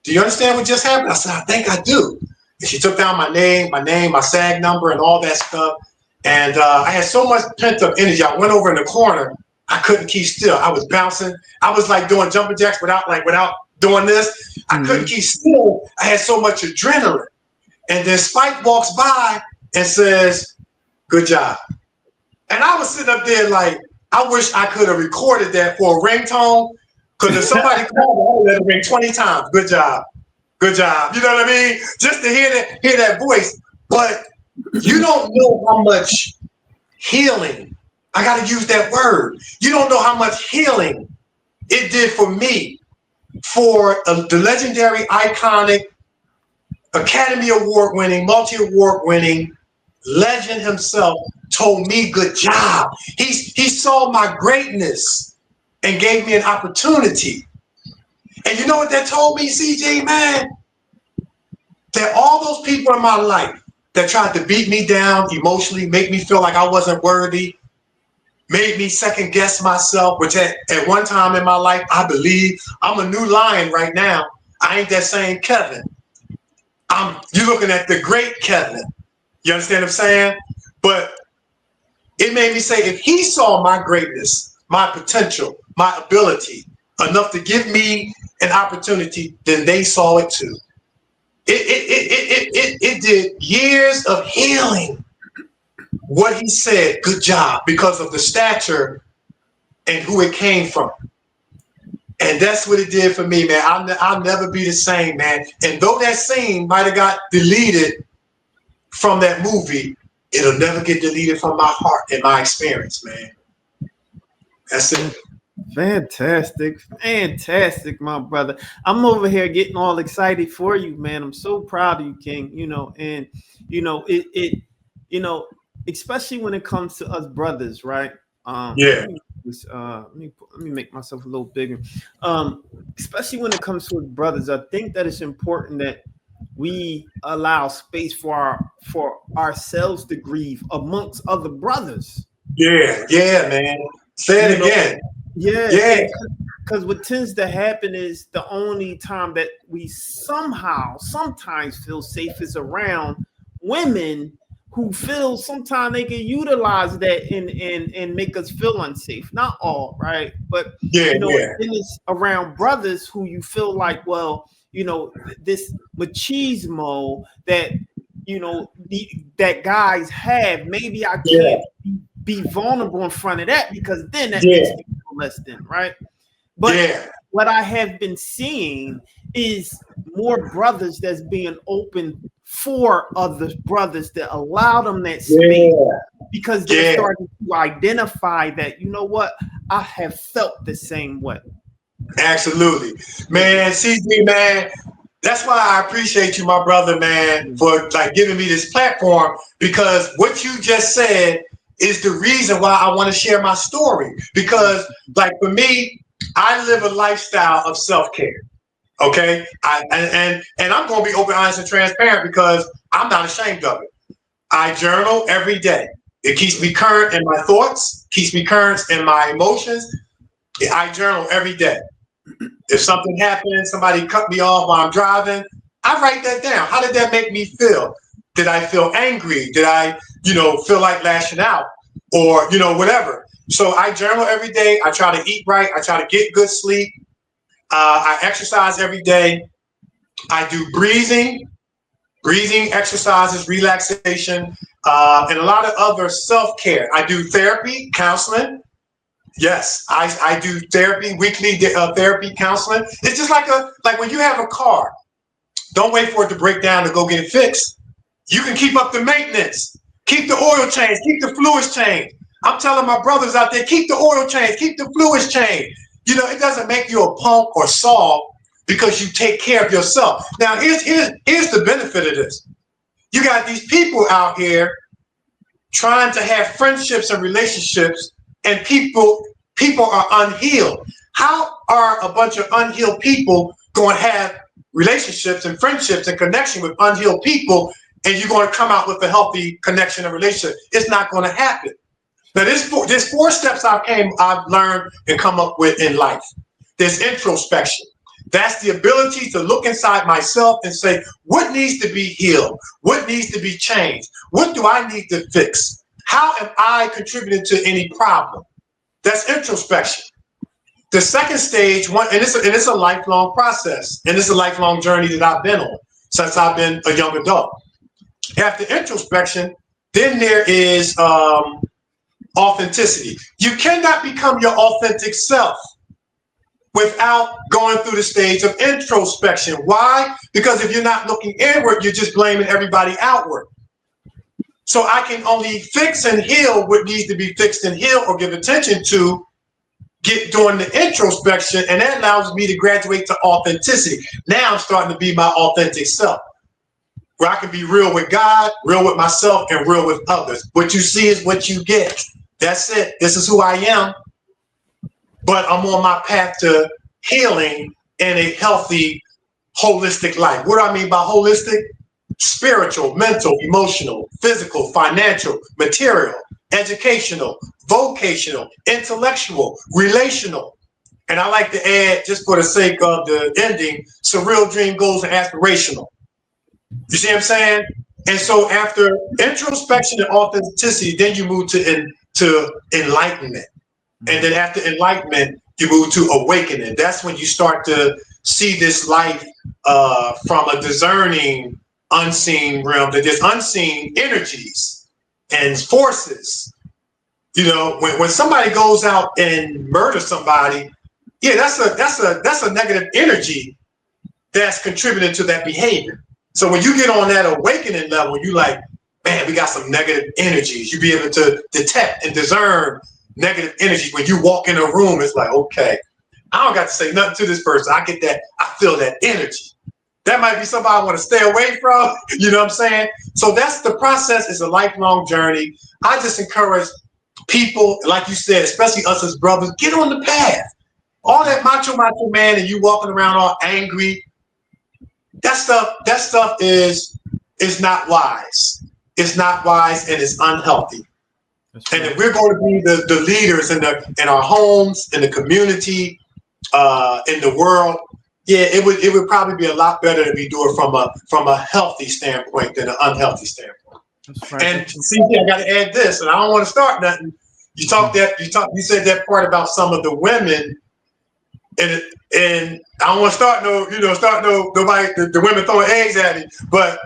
do you understand what just happened? I said, I think I do. And she took down my name, my SAG number, and all that stuff. And I had so much pent up energy. I went over in the corner. I couldn't keep still. I was bouncing. I was like doing jumping jacks without doing this. I couldn't keep still. I had so much adrenaline. And then Spike walks by and says, good job. And I was sitting up there like, I wish I could have recorded that for a ringtone. Because if somebody called me, I would let it ring 20 times. Good job. Good job. You know what I mean? Just to hear that voice. But you don't know how much healing, I got to use that word. You don't know how much healing it did for me, for the legendary, iconic, Academy Award winning, multi-award winning legend himself told me good job. He saw my greatness and gave me an opportunity. And you know what that told me, CJ, man? That all those people in my life that tried to beat me down emotionally, make me feel like I wasn't worthy, made me second guess myself, which at one time in my life, I believe I'm a new lion right now. I ain't that same Kevin. You're looking at the great Kevin. You understand what I'm saying? But it made me say, if he saw my greatness, my potential, my ability enough to give me an opportunity, then they saw it too. It did years of healing. What he said, good job, because of the stature and who it came from. And that's what it did for me, man. I'll never be the same, man. And though that scene might have got deleted from that movie, it'll never get deleted from my heart and my experience, man. That's it. Fantastic, my brother. I'm over here getting all excited for you, man. I'm so proud of you, King. You know, and especially when it comes to us brothers, right? Yeah. Let me make myself a little bigger. Especially when it comes to us brothers, I think that it's important that we allow space for ourselves to grieve amongst other brothers. Yeah, man. Say it again. Yeah. Because what tends to happen is the only time that we sometimes feel safe is around women who feel sometimes they can utilize that and make us feel unsafe. Not all, right? But then it's around brothers who you feel like, well, this machismo that that guys have. Maybe I can't be vulnerable in front of that because then that makes me feel less than, right? But what I have been seeing is more brothers that's being open for other brothers to allow them that space because they're starting to identify that, you know what, I have felt the same way. Absolutely. Man, CG, man, that's why I appreciate you, my brother, man, for like giving me this platform, because what you just said is the reason why I want to share my story. Because like for me, I live a lifestyle of self-care. Okay. And I'm going to be open, honest, and transparent because I'm not ashamed of it. I journal every day. It keeps me current in my thoughts, keeps me current in my emotions. I journal every day. If something happens, somebody cut me off while I'm driving, I write that down. How did that make me feel? Did I feel angry? Did I, feel like lashing out or, whatever? So I journal every day. I try to eat right. I try to get good sleep. I exercise every day. I do breathing exercises, relaxation, and a lot of other self-care. I do therapy, counseling. Yes, I do therapy, weekly therapy, counseling. It's just like when you have a car, don't wait for it to break down to go get it fixed. You can keep up the maintenance, keep the oil change, keep the fluids change. I'm telling my brothers out there, keep the oil change, keep the fluids change. It doesn't make you a punk or soft because you take care of yourself. Now, here's the benefit of this. You got these people out here trying to have friendships and relationships, and people are unhealed. How are a bunch of unhealed people going to have relationships and friendships and connection with unhealed people, and you're going to come out with a healthy connection and relationship? It's not going to happen. Now, there's 4 steps I've learned and come up with in life. There's introspection. That's the ability to look inside myself and say, what needs to be healed? What needs to be changed? What do I need to fix? How am I contributing to any problem? That's introspection. The second stage, and it's a lifelong process, and it's a lifelong journey that I've been on since I've been a young adult. After introspection, then there is authenticity. You cannot become your authentic self without going through the stage of introspection. Why? Because if you're not looking inward, you're just blaming everybody outward. So I can only fix and heal what needs to be fixed and healed or give attention to doing the introspection, and that allows me to graduate to authenticity. Now I'm starting to be my authentic self, where I can be real with God, real with myself, and real with others. What you see is what you get. That's it. This is who I am. But I'm on my path to healing and a healthy, holistic life. What do I mean by holistic? Spiritual, mental, emotional, physical, financial, material, educational, vocational, intellectual, relational. And I like to add, just for the sake of the ending, surreal, dream, goals, and aspirational. You see what I'm saying? And so after introspection and authenticity, then you move to enlightenment. And then after enlightenment, you move to awakening. That's when you start to see this life from a discerning, unseen realm. That there's unseen energies and forces. When somebody goes out and murders somebody, yeah, that's a negative energy that's contributing to that behavior. So when you get on that awakening level, you like, man, we got some negative energies. You be able to detect and discern negative energy. When you walk in a room, it's like, okay, I don't got to say nothing to this person. I get that. I feel that energy. That might be somebody I want to stay away from. You know what I'm saying? So that's the process. It's a lifelong journey. I just encourage people, like you said, especially us as brothers, get on the path. All that macho man and you walking around all angry, That stuff is not wise. It's not wise and it's unhealthy. Right. And if we're going to be the leaders in our homes, in the community, in the world, yeah, it would probably be a lot better to be doing from a healthy standpoint than an unhealthy standpoint. That's right. And see, I got to add this, and I don't want to start nothing. You said that part about some of the women, and I don't want to start nobody the women throwing eggs at me, but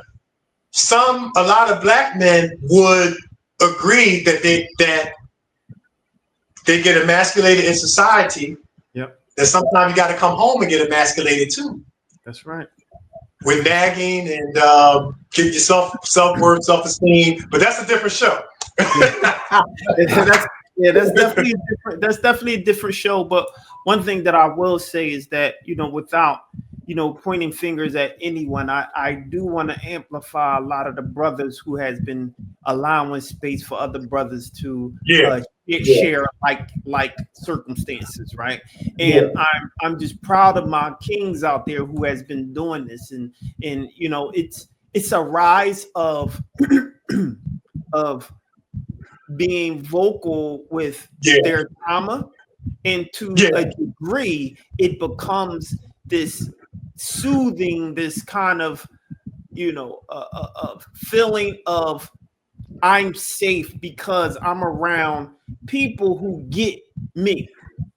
a lot of black men would agree that they get emasculated in society. Yep. That sometimes you got to come home and get emasculated too. That's right. With nagging and get yourself self-worth, self-esteem, but that's a different show. That's definitely a different show. But one thing that I will say is that, without, pointing fingers at anyone, I do want to amplify a lot of the brothers who has been allowing space for other brothers to share like circumstances, right? And I'm just proud of my kings out there who has been doing this, and it's a rise of of being vocal with their trauma, and to a degree it becomes this soothing, this kind of feeling of I'm safe because I'm around people who get me,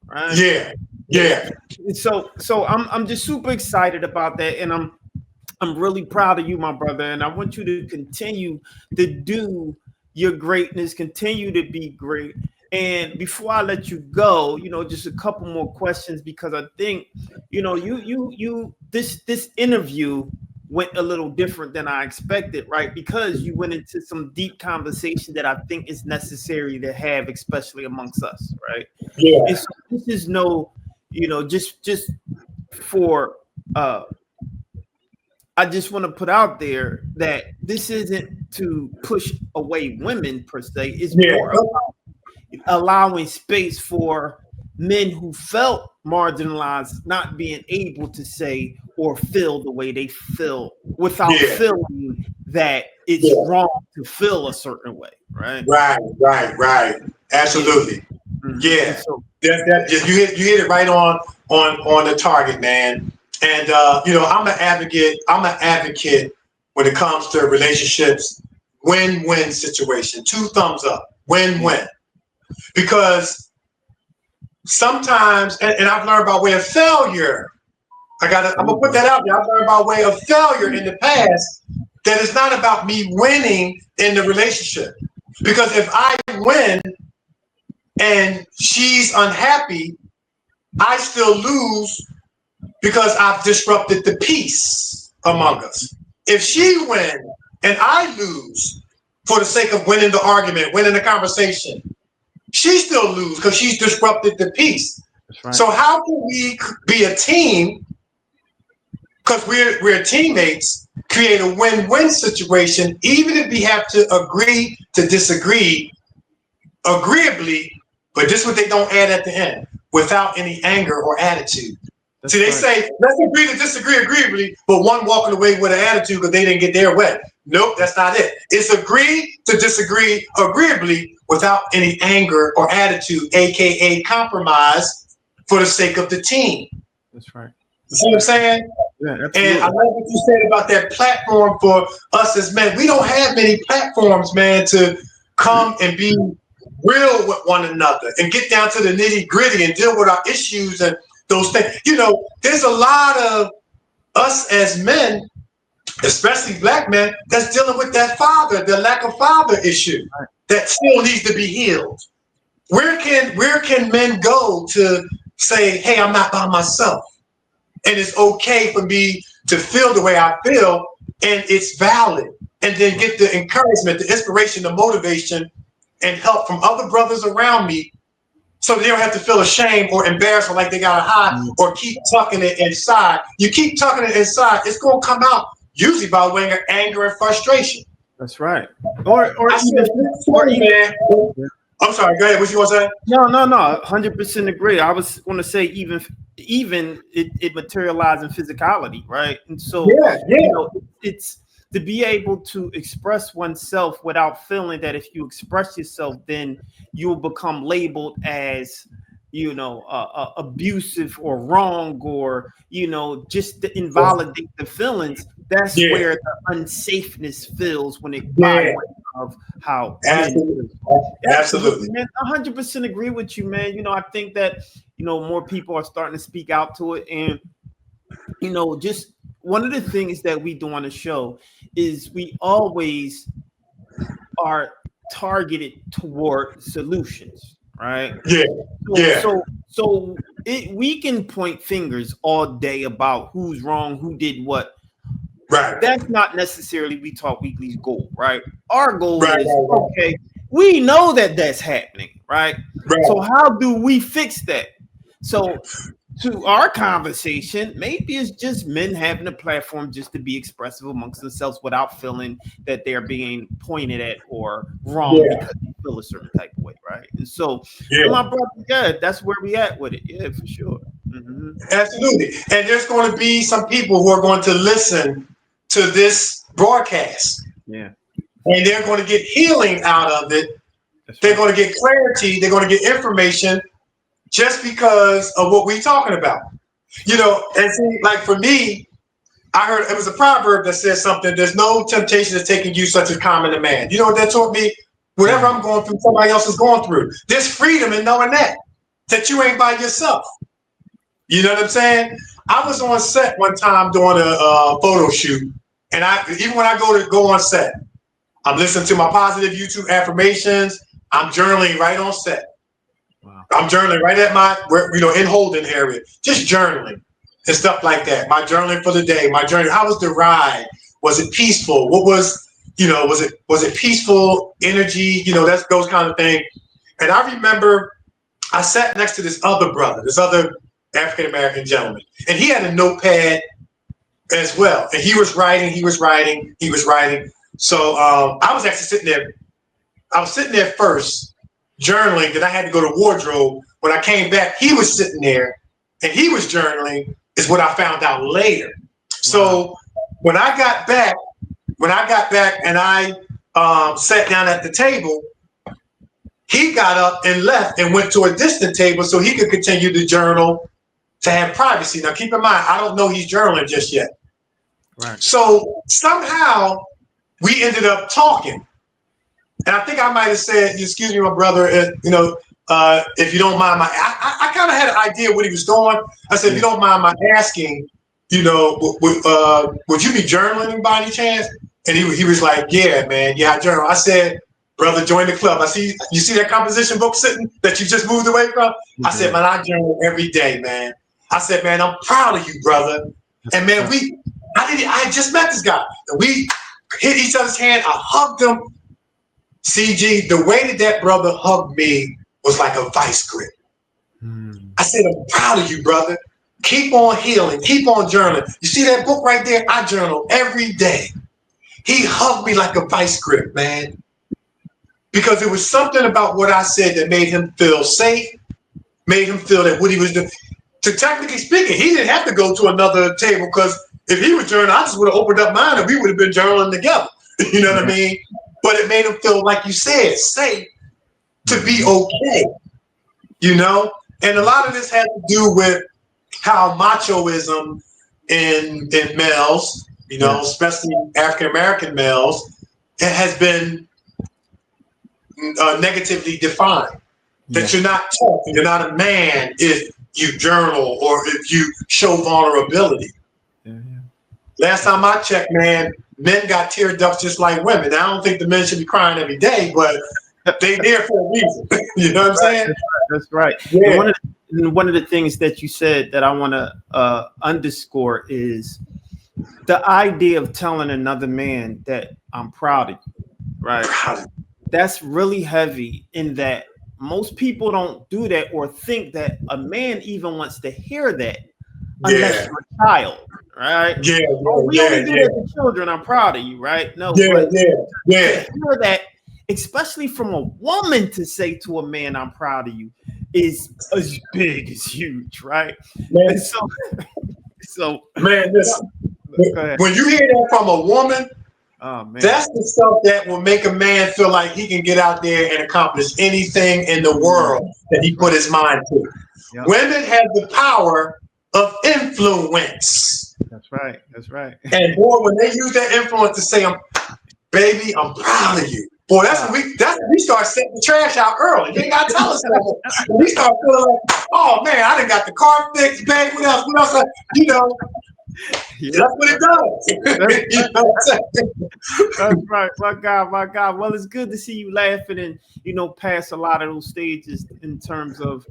right? So I'm just super excited about that, and I'm really proud of you, my brother, and I want you to continue to do your greatness, continue to be great. And before I let you go, just a couple more questions, because I think, this interview went a little different than I expected, right? Because you went into some deep conversation that I think is necessary to have, especially amongst us, right? Yeah. And so this is no, just for, I just want to put out there that this isn't to push away women per se. It's more about allowing space for men who felt marginalized, not being able to say or feel the way they feel without feeling that it's wrong to feel a certain way, right? Right. Absolutely. Yeah. So, you hit it right on the target, man. And I'm an advocate when it comes to relationships, win-win situation. 2 thumbs up, win-win. Because sometimes, and I've learned by way of failure, I'm gonna put that out there. I've learned by way of failure in the past that it's not about me winning in the relationship. Because if I win and she's unhappy, I still lose because I've disrupted the peace among us. If she wins and I lose for the sake of winning the argument, winning the conversation, she still loses because she's disrupted the peace. That's right. So how can we be a team, because we're teammates, create a win-win situation, even if we have to agree to disagree agreeably, but this is what they don't add at the end, without any anger or attitude. That's See, they say, let's agree to disagree agreeably, but one walking away with an attitude because they didn't get their way. Nope, that's not it. It's agree to disagree agreeably without any anger or attitude, AKA compromise for the sake of the team. That's right. You see what I'm saying? Yeah, absolutely. And I like what you said about that platform for us as men. We don't have many platforms, man, to come and be real with one another and get down to the nitty gritty and deal with our issues and those things. There's a lot of us as men, especially black men, that's dealing with the lack of father issue that still needs to be healed. Where can men go to say, hey, I'm not by myself, and it's okay for me to feel the way I feel, and it's valid, and then get the encouragement, the inspiration, the motivation, and help from other brothers around me, so they don't have to feel ashamed or embarrassed or like they gotta hide or keep tucking it inside. You keep tucking it inside, it's gonna come out usually by way of anger and frustration. That's right. I'm sorry, go ahead. What you want to say? No, 100% agree. I was going to say, even even it materializes in physicality, right? And so, it's to be able to express oneself without feeling that if you express yourself, then you'll become labeled as, abusive or wrong, or, just to invalidate the feelings. That's where the unsafeness feels when it by way of how Absolutely. Absolutely. Man, 100% agree with you, man. I think that, more people are starting to speak out to it. And, just one of the things that we do on the show is we always are targeted toward solutions, right? So we can point fingers all day about who's wrong, who did what. Right. That's not necessarily We Talk Weekly's goal, right? Our goal is, okay, we know that that's happening, right? So how do we fix that? So to our conversation, maybe it's just men having a platform just to be expressive amongst themselves without feeling that they're being pointed at or wrong because they feel a certain type of way, right? And so, my brother, that's where we at with it. Yeah, for sure. Mm-hmm. Absolutely. And there's going to be some people who are going to listen to this broadcast. Yeah. And they're going to get healing out of it. They're going to get clarity. They're going to get information just because of what we're talking about. And see, like for me, I heard it was a proverb that says something, there's no temptation that's taking you such as common to man. You know what that taught me? Whatever I'm going through, somebody else is going through. There's freedom in knowing that you ain't by yourself. You know what I'm saying? I was on set one time doing a photo shoot. And even when I go on set, I'm listening to my positive YouTube affirmations. I'm journaling right on set. Wow. I'm journaling right at my, in holding area, just journaling and stuff like that. My journaling for the day, my journey. How was the ride? Was it peaceful? What was, was it peaceful energy? That's those kind of things. And I remember I sat next to this other brother, this other African-American gentleman, and he had a notepad as well. And he was writing. So I was actually sitting there. I was sitting there first, journaling, then I had to go to wardrobe. When I came back, he was sitting there and he was journaling, is what I found out later. So when I got back and I sat down at the table, he got up and left and went to a distant table so he could continue to journal to have privacy. Now keep in mind, I don't know he's journaling just yet. Right. So somehow we ended up talking. And I think I might have said, excuse me, my brother, if you don't mind I kind of had an idea what he was doing. I said, if you don't mind my asking, would you be journaling by any chance? And he was like, yeah, man. Yeah, I journal. I said, brother, join the club. You see that composition book sitting that you just moved away from? Mm-hmm. I said, man, I journal every day, man. I said, man, I'm proud of you, brother. And man, I had just met this guy. And we hit each other's hand. I hugged him. CG, the way that brother hugged me was like a vice grip. I said, I'm proud of you, brother. Keep on healing. Keep on journaling. You see that book right there? I journal every day. He hugged me like a vice grip, man. Because it was something about what I said that made him feel safe, made him feel that what he was doing. To technically speaking, he didn't have to go to another table because if he was journaling, I just would have opened up mine and we would have been journaling together. You know what I mean? But it made him feel, like you said, safe to be okay, And a lot of this had to do with how machoism in males, especially African-American males, it has been negatively defined. That you're not tough, you're not a man if you journal or if you show vulnerability. Last time I checked, man, men got tear ducts just like women. Now, I don't think the men should be crying every day, but they there for a reason. You know what I'm saying? That's right. Yeah. And one of the things that you said that I want to underscore is the idea of telling another man that I'm proud of you, right? That's really heavy in that most people don't do that or think that a man even wants to hear that unless you're a child. Right? We only do that to children. I'm proud of you, right? No, to hear that, especially from a woman to say to a man, I'm proud of you, is as big as huge, right? Man, And so man, listen. go ahead. When you hear that from a woman, Oh man, that's the stuff that will make a man feel like he can get out there and accomplish anything in the world that he put his mind to. Yep. Women have the power of influence. That's right. That's right. And boy, when they use that influence to say, baby, I'm proud of you. Boy, that's when we start setting the trash out early. You ain't gotta tell us that. When we start feeling like, oh man, I done got the car fixed, babe. What else? What else? You know, that's what it does. You know what I'm saying? That's right. My God. Well, it's good to see you laughing and, pass a lot of those stages in terms of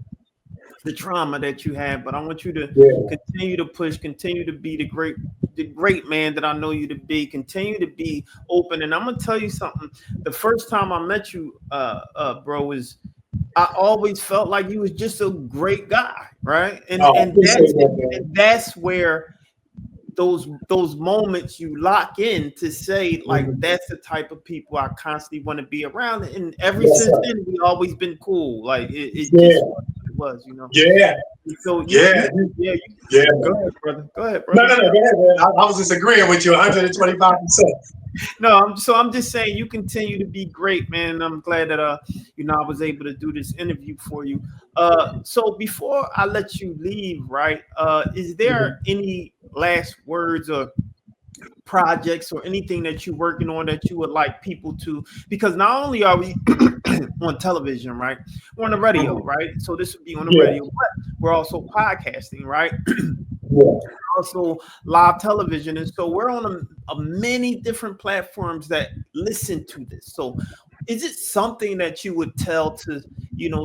the trauma that you have. But I want you to continue to push, continue to be the great man that I know you to be, continue to be open. And I'm going to tell you something. The first time I met you, bro, I always felt like you was just a great guy. Right. And that's where those moments you lock in to say, like, that's the type of people I constantly want to be around. And ever since then, we always been cool. Like it just was, Yeah. So yeah. Go ahead, brother. Go ahead, brother. No, go ahead, man. I was just agreeing with you 125%. No, I'm just saying you continue to be great, man. And I'm glad that I was able to do this interview for you. So before I let you leave, right? Is there any last words or projects or anything that you're working on that you would like people to? Because not only are we on television, right? We're on the radio, right? So this would be on the radio, but we're also podcasting, right? Also live television, and so we're on a many different platforms that listen to this. So is it something that you would tell to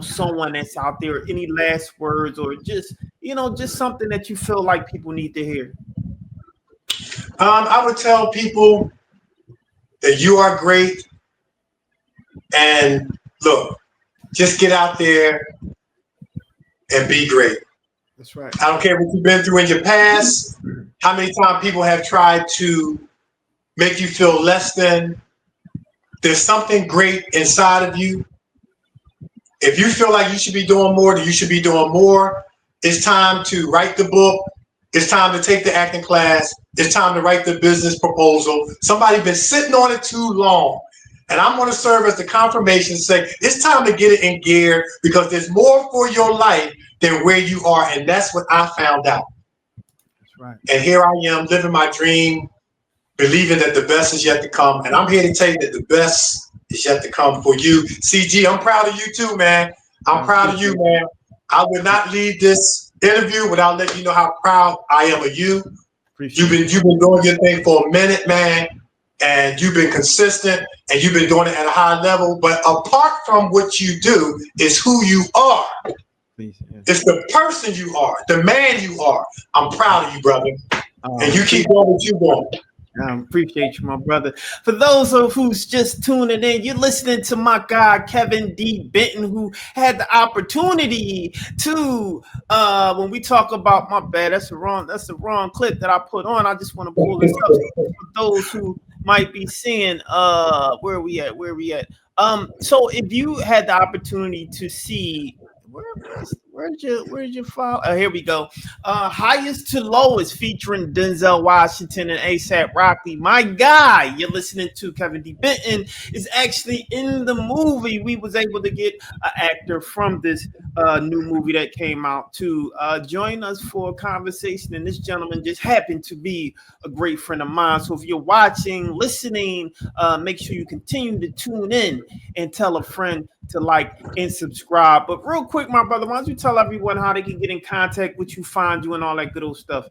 someone that's out there? Any last words, or just something that you feel like people need to hear? I would tell people that you are great, and look, just get out there and be great. That's right. I don't care what you've been through in your past, how many times people have tried to make you feel less than. There's something great inside of you. If you feel like you should be doing more, then you should be doing more. It's time to write the book. It's time to take the acting class. It's time to write the business proposal. Somebody's been sitting on it too long. And I'm going to serve as the confirmation, say it's time to get it in gear, because there's more for your life than where you are. And that's what I found out. That's right. And here I am living my dream, believing that the best is yet to come. And I'm here to tell you that the best is yet to come for you. CG, I'm proud of you too, man. I'm proud of you, man. I would not leave this interview without letting you know how proud I am of you. You've been doing your thing for a minute, man. And you've been consistent, and you've been doing it at a high level. But apart from what you do is who you are. It's the person you are, the man you are. I'm proud of you, brother. And you keep doing what you're doing. I appreciate you, my brother. For those who's just tuning in, you're listening to my guy, Kevin D Benton, who had the opportunity to, when we talk about, my bad, that's the wrong clip that I put on. I just want to pull this up for those who might be seeing, where we at? So if you had the opportunity to see, where's your file? Oh, here we go. Highest to Lowest, featuring Denzel Washington and ASAP Rocky. My guy, you're listening to Kevin D Benton, is actually in the movie. We was able to get an actor from this new movie that came out to join us for a conversation. And this gentleman just happened to be a great friend of mine. So if you're watching, listening, make sure you continue to tune in and tell a friend to like and subscribe. But real quick, my brother, why don't you tell everyone how they can get in contact with you, find you, and all that good old stuff?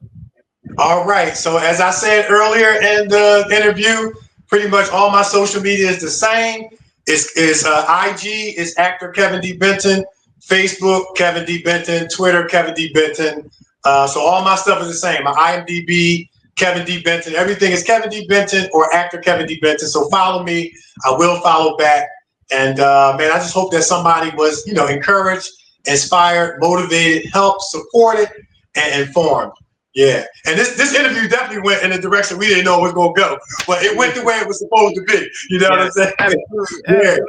All right. So as I said earlier in the interview, pretty much all my social media is the same. It's IG is actor Kevin D Benton, Facebook Kevin D Benton, Twitter Kevin D Benton. So all my stuff is the same. My IMDb Kevin D Benton. Everything is Kevin D Benton or actor Kevin D Benton. So follow me. I will follow back. And man, I just hope that somebody was, encouraged, inspired, motivated, helped, supported, and informed. Yeah. And this interview definitely went in a direction we didn't know it was going to go, but it went the way it was supposed to be. You know what I'm saying? Absolutely.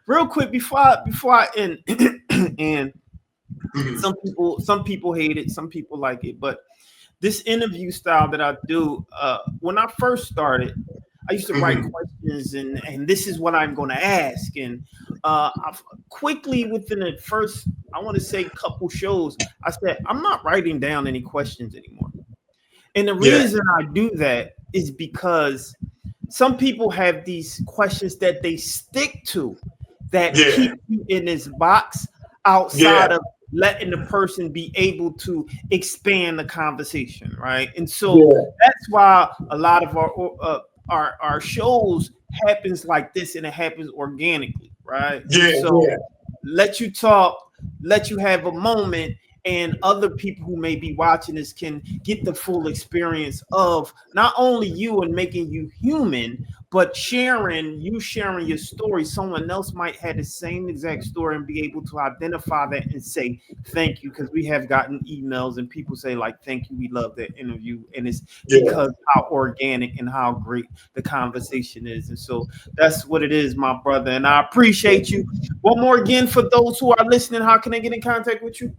Real quick, before I end, and Some people hate it, some people like it, but this interview style that I do, when I first started, I used to write questions, and this is what I'm going to ask. And I've quickly, within the first, I want to say, couple shows, I said, I'm not writing down any questions anymore. And the reason I do that is because some people have these questions that they stick to that keep you in this box outside of letting the person be able to expand the conversation, right? And so that's why a lot of our shows happens like this, and it happens organically, right? Let you talk, let you have a moment, and other people who may be watching this can get the full experience of not only you and making you human, but sharing your story. Someone else might have the same exact story and be able to identify that and say thank you, because we have gotten emails and people say like, thank you, we love that interview, and it's because how organic and how great the conversation is. And so that's what it is, my brother, and I appreciate you. One more again for those who are listening, how can they get in contact with you?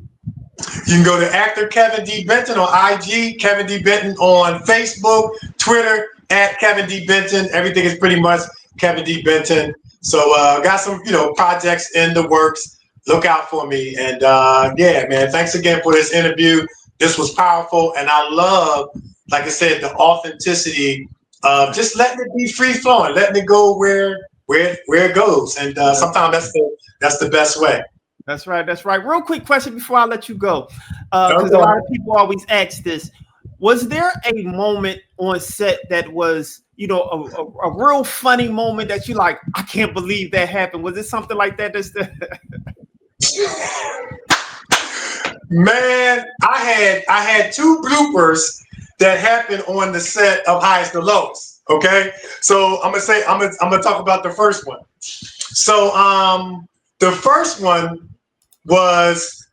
You can go to actor Kevin D Benton on IG, Kevin D Benton on Facebook, Twitter, at Kevin D Benton. Everything is pretty much Kevin D Benton. So got some, projects in the works. Look out for me. And man, thanks again for this interview. This was powerful, and I love, like I said, the authenticity of just letting it be free flowing, letting it go where it goes. And sometimes that's the best way. That's right. Real quick question before I let you go, because a lot of people always ask this. Was there a moment on set that was, a real funny moment that you like, I can't believe that happened? Was it something like that? Man, I had two bloopers that happened on the set of Highest to Lowest. Okay, so I'm gonna talk about the first one. So the first one was,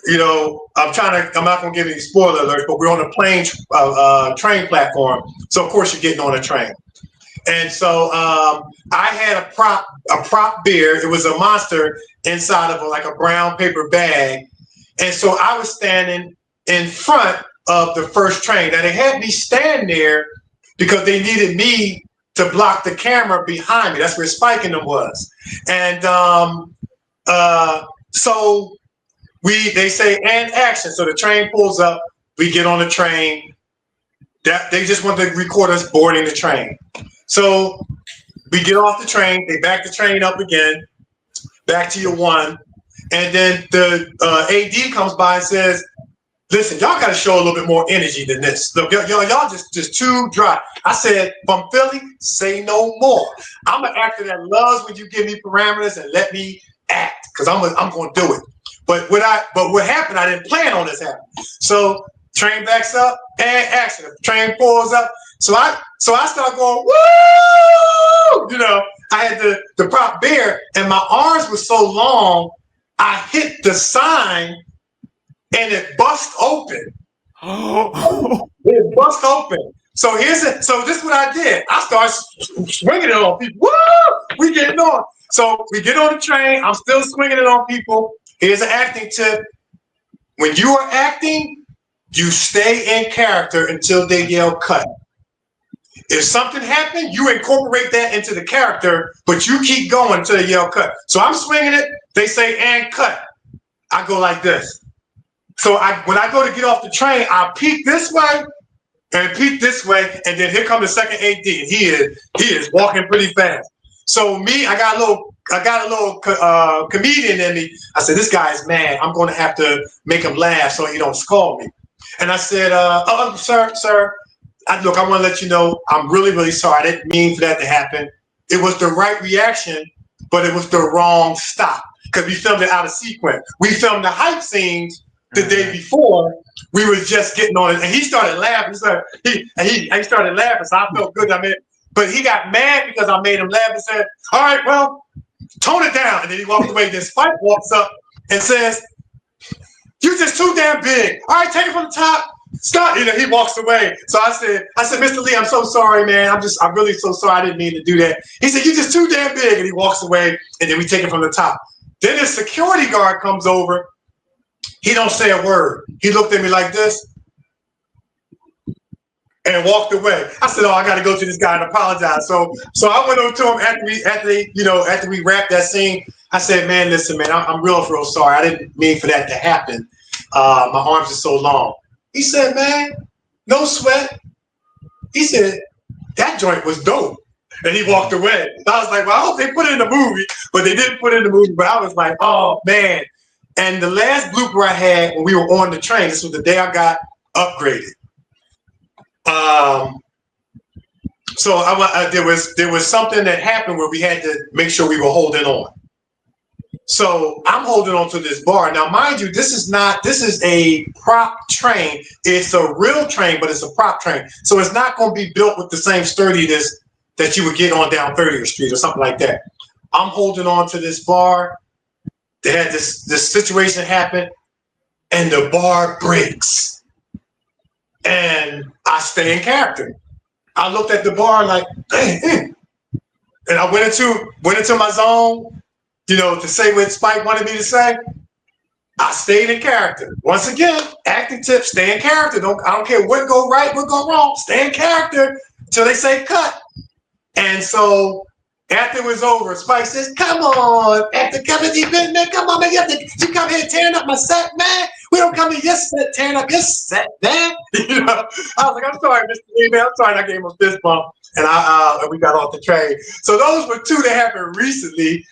I'm not gonna give any spoiler alerts, but we're on a train platform. So of course you're getting on a train. And so I had a prop beer. It was a Monster inside of a brown paper bag. And so I was standing in front of the first train. Now they had me stand there because they needed me to block the camera behind me. That's where Spike and them was. And so they say, and action. So the train pulls up, we get on the train. They just want to record us boarding the train. So we get off the train, they back the train up again, back to your one. And then the AD comes by and says, listen, y'all got to show a little bit more energy than this. Look, y'all just too dry. I said, from Philly, say no more. I'm an actor that loves when you give me parameters and let me act, because I'm going to do it. But what happened, I didn't plan on this happening. So train backs up and action. The train pulls up. So I start going, woo! I had the prop beer, and my arms were so long, I hit the sign and it bust open. It bust open. So this is what I did. I started swinging it on people. Woo! We getting on. So we get on the train. I'm still swinging it on people. Here's an acting tip. When you are acting, you stay in character until they yell cut. If something happened, you incorporate that into the character, but you keep going until they yell cut. So I'm swinging it. They say, and cut. I go like this. So when I go to get off the train, I peek this way and peek this way, and then here comes the second AD. He is walking pretty fast. So I got a little comedian in me. I said, this guy's mad. I'm going to have to make him laugh so he don't scold me. And I said, sir, I want to let you know, I'm really, really sorry. I didn't mean for that to happen. It was the right reaction, but it was the wrong stop, because we filmed it out of sequence. We filmed the hype scenes the day before. We was just getting on it, and he started laughing. He started laughing, so I felt good. But he got mad because I made him laugh and said, all right, well, tone it down. And then he walked away. Then Spike walks up and says, you're just too damn big. All right, take it from the top. Stop. He walks away. So I said, Mr. Lee, I'm so sorry, man. I'm really so sorry. I didn't mean to do that. He said, you're just too damn big. And he walks away, and then we take it from the top. Then the security guard comes over He don't say a word. He looked at me like this and walked away. I said, "Oh, I got to go to this guy and apologize." So I went over to him after we wrapped that scene. I said, "Man, listen, man, I'm real sorry. I didn't mean for that to happen. My arms are so long." He said, "Man, no sweat." He said, "That joint was dope." And he walked away. I was like, "Well, I hope they put it in the movie," but they didn't put it in the movie. But I was like, "Oh man." And the last blooper I had when we were on the train, this was the day I got upgraded. So there was something that happened where we had to make sure we were holding on. So I'm holding on to this bar. Now, mind you, this is a prop train. It's a real train, but it's a prop train. So it's not going to be built with the same sturdiness that you would get on down 30th Street or something like that. I'm holding on to this bar. They had this situation happen, and the bar breaks. And I stay in character. I looked at the bar like, dang. And I went into my zone, to say what Spike wanted me to say. I stayed in character. Once again, acting tip, stay in character. I don't care what go right, what go wrong. Stay in character until they say cut. And so after it was over, Spike says, "Come on, actor Kevin D Benton, man, come on, man. You come here tearing up my set, man. We don't come here tearing up your set, man." I was like, "I'm sorry, Mr. Lee, man. I'm sorry." I gave him a fist bump, and we got off the train. So those were two that happened recently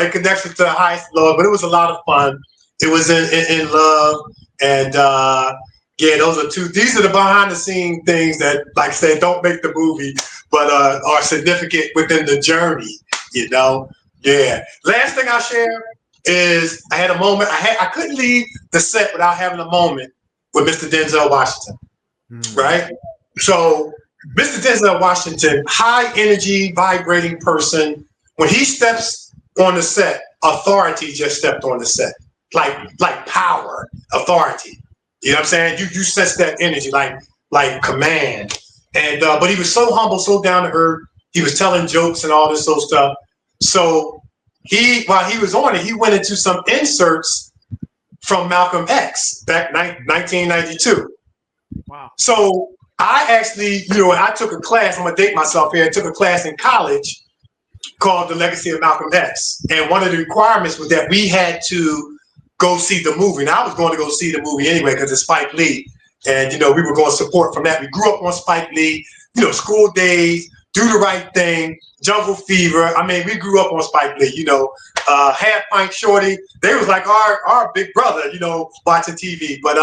in connection to Heist Love, but it was a lot of fun. It was in love, and yeah, those are two. These are the behind the scene things that, like I said, don't make the movie, but are significant within the journey. Yeah. Last thing I'll share is I had a moment. I couldn't leave the set without having a moment with Mr. Denzel Washington. Right. So Mr. Denzel Washington, high energy, vibrating person. When he steps on the set, authority just stepped on the set, like power, authority. You know what I'm saying? You sense that energy, like command. And but he was so humble, so down to earth. He was telling jokes and all this old stuff. So while he was on it, he went into some inserts from Malcolm X back 1992. Wow. So I actually, I took a class. I'm gonna date myself here. I took a class in college called The Legacy of Malcolm X, and one of the requirements was that we had to go see the movie. Now I was going to go see the movie anyway because it's Spike Lee, and we were going to support from that. We grew up on Spike Lee, School Days, Do the Right Thing, Jungle Fever. I mean, we grew up on Spike Lee. Half Pint Shorty. They was like our big brother, watching TV. But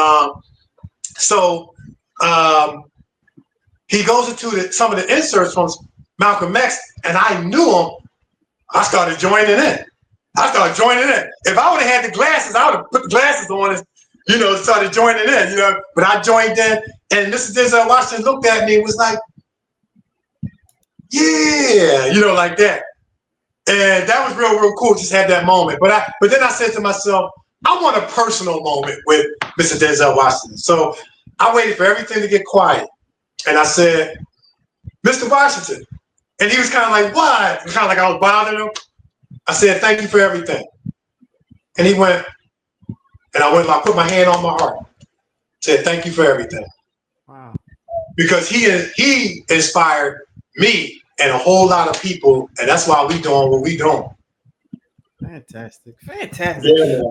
he goes into some of the inserts from Malcolm X, and I knew him. I started joining in. If I would have had the glasses, I would have put the glasses on and, started joining in, But I joined in, and Mr. Denzel Washington looked at me and was like, yeah, like that. And that was real cool, just had that moment. But then I said to myself, I want a personal moment with Mr. Denzel Washington. So I waited for everything to get quiet. And I said, "Mr. Washington." And he was kind of like, "What?" Kind of like I was bothering him. I said, "Thank you for everything." And he went, and I put my hand on my heart, said, "Thank you for everything." Wow. Because he inspired me and a whole lot of people, and that's why we doing what we doing. Fantastic. Fantastic. Yeah.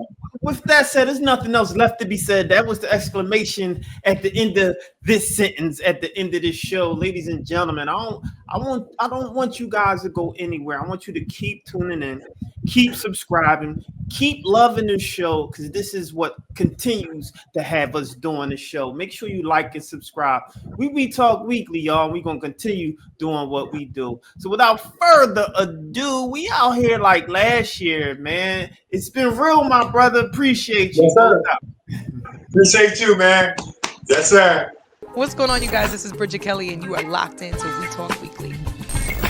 With that said, there's nothing else left to be said. That was the exclamation at the end of this sentence, at the end of this show. Ladies and gentlemen, I don't want you guys to go anywhere. I want you to keep tuning in, keep subscribing, keep loving the show, because this is what continues to have us doing the show. Make sure you like and subscribe. We talk weekly, y'all. We're going to continue doing what we do. So without further ado, we out here like last year, man. It's been real, my brother. Appreciate you. Yes, sir. Appreciate you, man. Yes, sir. What's going on, you guys? This is Bridget Kelly, and you are locked into We Talk Weekly.